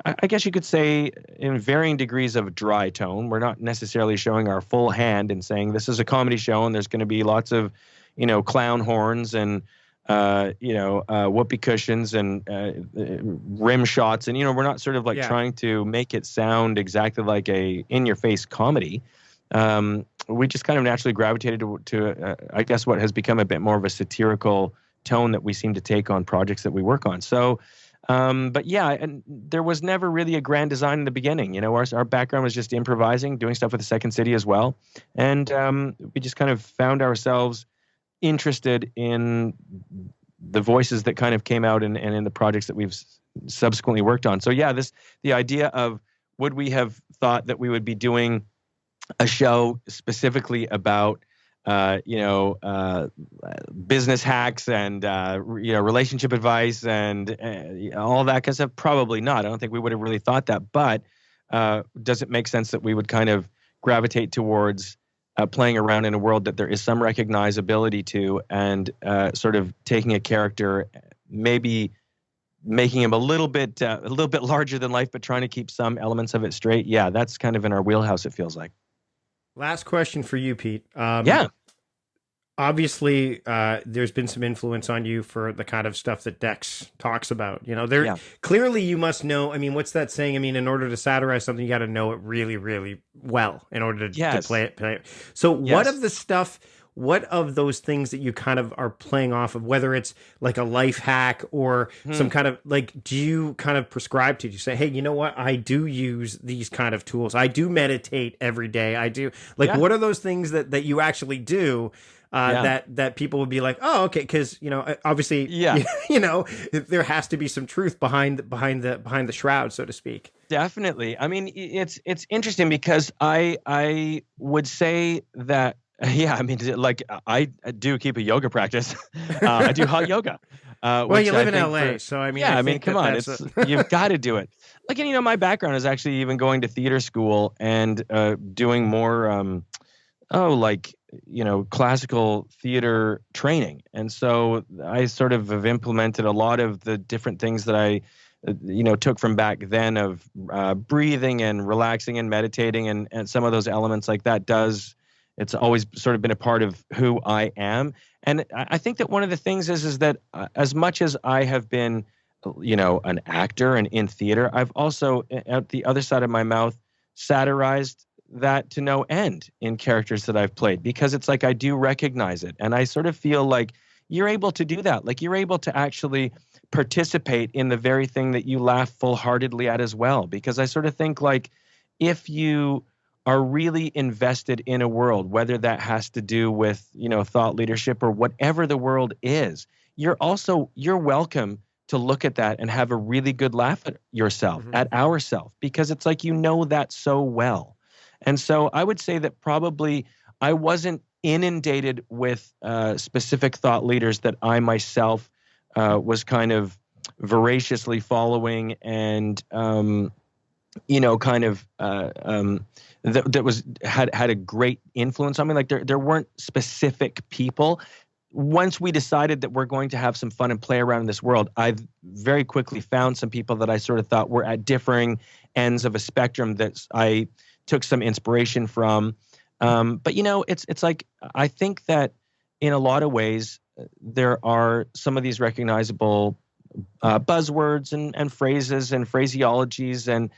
I guess you could say, in varying degrees of dry tone. We're not necessarily showing our full hand and saying this is a comedy show and there's going to be lots of, clown horns and, whoopee cushions and rim shots. And, we're not sort of like trying to make it sound exactly like a in-your-face comedy. We just kind of naturally gravitated to I guess, what has become a bit more of a satirical tone that we seem to take on projects that we work on. So, but yeah, and there was never really a grand design in the beginning. Our background was just improvising, doing stuff with the Second City as well. And we just kind of found ourselves interested in the voices that kind of came out and in the projects that we've subsequently worked on. So yeah, the idea of, would we have thought that we would be doing a show specifically about business hacks and, relationship advice and all that kind of stuff? Probably not. I don't think we would have really thought that. But does it make sense that we would kind of gravitate towards playing around in a world that there is some recognizability to, and sort of taking a character, maybe making him a little bit larger than life, but trying to keep some elements of it straight. Yeah, that's kind of in our wheelhouse, it feels like. Last question for you, Pete. Yeah. Obviously, there's been some influence on you for the kind of stuff that Dex talks about. Clearly you must know. I mean, what's that saying? I mean, in order to satirize something, you got to know it really, really well in order to play it. So what of those things that you kind of are playing off of, whether it's like a life hack or some kind of like, do you kind of prescribe to, do you say, hey, you know what? I do use these kind of tools. I do meditate every day. I do what are those things that you actually do? That people would be like, oh, okay, because obviously, there has to be some truth behind the shroud, so to speak. Definitely. I mean, it's interesting because I would say that I mean, like I do keep a yoga practice. I do hot yoga. Well, you live in LA, so I mean, I think come on, you've got to do it. Like, and my background is actually even going to theater school and doing more. Classical theater training. And so I sort of have implemented a lot of the different things that I, took from back then of breathing and relaxing and meditating and some of those elements like that it's always sort of been a part of who I am. And I think that one of the things is that as much as I have been, an actor and in theater, I've also at the other side of my mouth satirized that to no end in characters that I've played, because it's like I do recognize it. And I sort of feel like you're able to do that. Like you're able to actually participate in the very thing that you laugh full-heartedly at as well. Because I sort of think like if you are really invested in a world, whether that has to do with, thought leadership or whatever the world is, you're welcome to look at that and have a really good laugh at yourself, at ourself, because it's like that so well. And so I would say that probably I wasn't inundated with specific thought leaders that I myself was kind of voraciously following and, that had a great influence on me. Like there weren't specific people. Once we decided that we're going to have some fun and play around in this world, I've very quickly found some people that I sort of thought were at differing ends of a spectrum that I took some inspiration from. But it's like, I think that in a lot of ways, there are some of these recognizable buzzwords and phrases and phraseologies and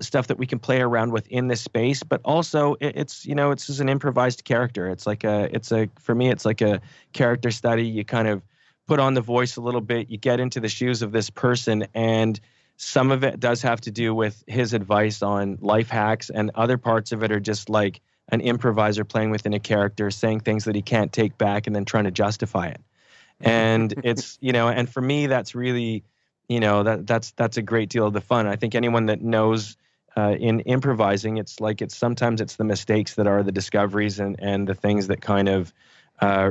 stuff that we can play around with in this space. But also it's just an improvised character. For me, it's like a character study. You kind of put on the voice a little bit, you get into the shoes of this person, and some of it does have to do with his advice on life hacks, and other parts of it are just like an improviser playing within a character, saying things that he can't take back and then trying to justify it. And it's, and for me, that's really, that's a great deal of the fun. I think anyone that knows in improvising, sometimes it's the mistakes that are the discoveries and the things that kind of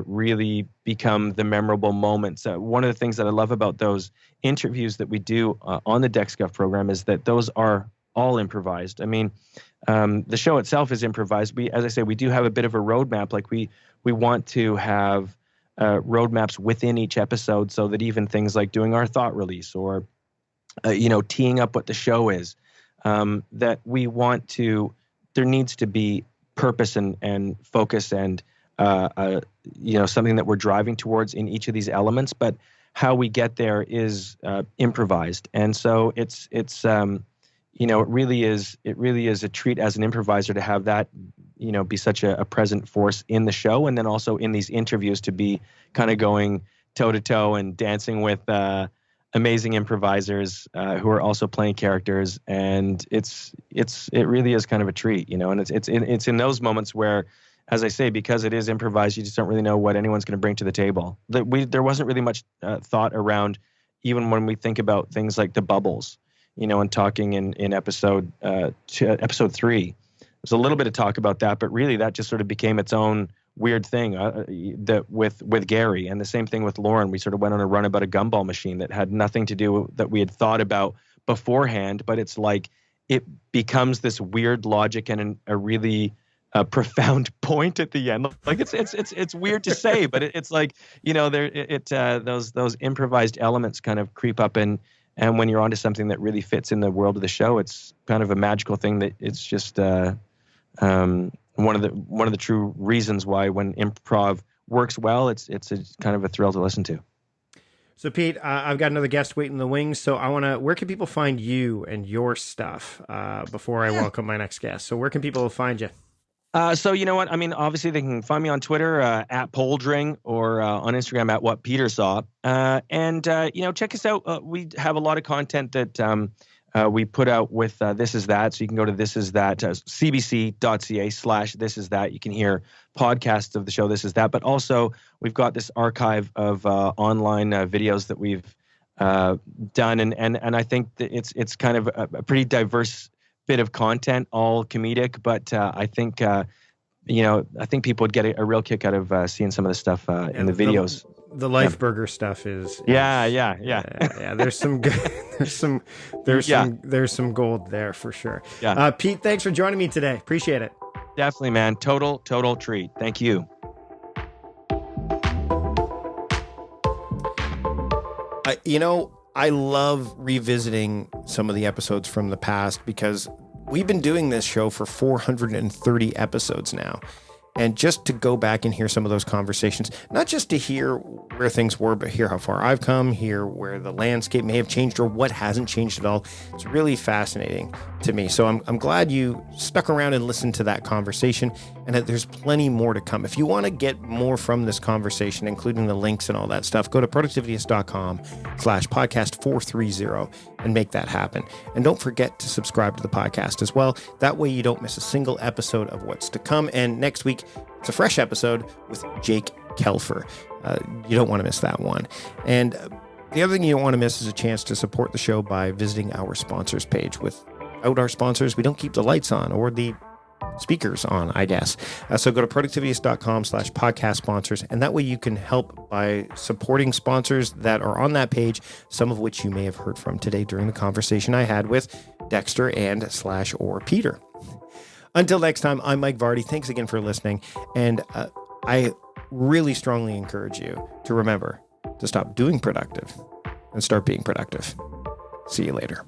really become the memorable moments. One of the things that I love about those interviews that we do on the Dex Guff program is that those are all improvised. I mean, the show itself is improvised. As I say, we do have a bit of a roadmap. Like we want to have roadmaps within each episode, so that even things like doing our thought release or, teeing up what the show is, that we want to, there needs to be purpose and focus and, something that we're driving towards in each of these elements, but how we get there is improvised. And so it really is a treat as an improviser to have that, be such a present force in the show. And then also in these interviews to be kind of going toe to toe and dancing with amazing improvisers who are also playing characters. And it really is kind of a treat, and it's in those moments where, as I say, because it is improvised, you just don't really know what anyone's going to bring to the table. There wasn't really much thought around, even when we think about things like the bubbles, and talking in episode 3. There's a little bit of talk about that, but really that just sort of became its own weird thing that with Gary, and the same thing with Lauren. We sort of went on a run about a gumball machine that had nothing to do that we had thought about beforehand, but it's like it becomes this weird logic and a really profound point at the end. Like it's weird to say, but it's like those improvised elements kind of creep up and And when you're onto something that really fits in the world of the show, it's kind of a magical thing that it's just one of the true reasons why when improv works well, it's a kind of a thrill to listen to. So Pete, I've got another guest waiting in the wings. So where can people find you and your stuff before I welcome my next guest? So where can people find you? So you know what? I mean, obviously they can find me on Twitter at Oldring or on Instagram at What Peter Saw. And check us out. We have a lot of content that we put out with This Is That. So you can go to cbc.ca/thisisthat. You can hear podcasts of the show This Is That. But also we've got this archive of online videos that we've done, and I think that it's kind of a pretty diverse bit of content, all comedic, but I think I think people would get a real kick out of seeing some of the stuff in the videos. The Life Burger stuff is yeah. There's some good, there's some gold there for sure. Yeah. Pete, thanks for joining me today. Appreciate it. Definitely, man. Total treat. Thank you. I love revisiting some of the episodes from the past because we've been doing this show for 430 episodes now. And just to go back and hear some of those conversations, not just to hear where things were, but hear how far I've come, hear where the landscape may have changed or what hasn't changed at all. It's really fascinating to me. So I'm glad you stuck around and listened to that conversation, and that there's plenty more to come. If you want to get more from this conversation, including the links and all that stuff, go to productivityist.com/podcast430 and make that happen. And don't forget to subscribe to the podcast as well. That way you don't miss a single episode of what's to come. And next week, it's a fresh episode with Jake Kelfer. You don't want to miss that one. And the other thing you don't want to miss is a chance to support the show by visiting our sponsors page. Without our sponsors, we don't keep the lights on or the speakers on, I guess. So go to productivityist.com/podcast sponsors, and that way you can help by supporting sponsors that are on that page, some of which you may have heard from today during the conversation I had with Dexter and /or Peter. Until next time, I'm Mike Vardy. Thanks again for listening. And I really strongly encourage you to remember to stop doing productive and start being productive. See you later.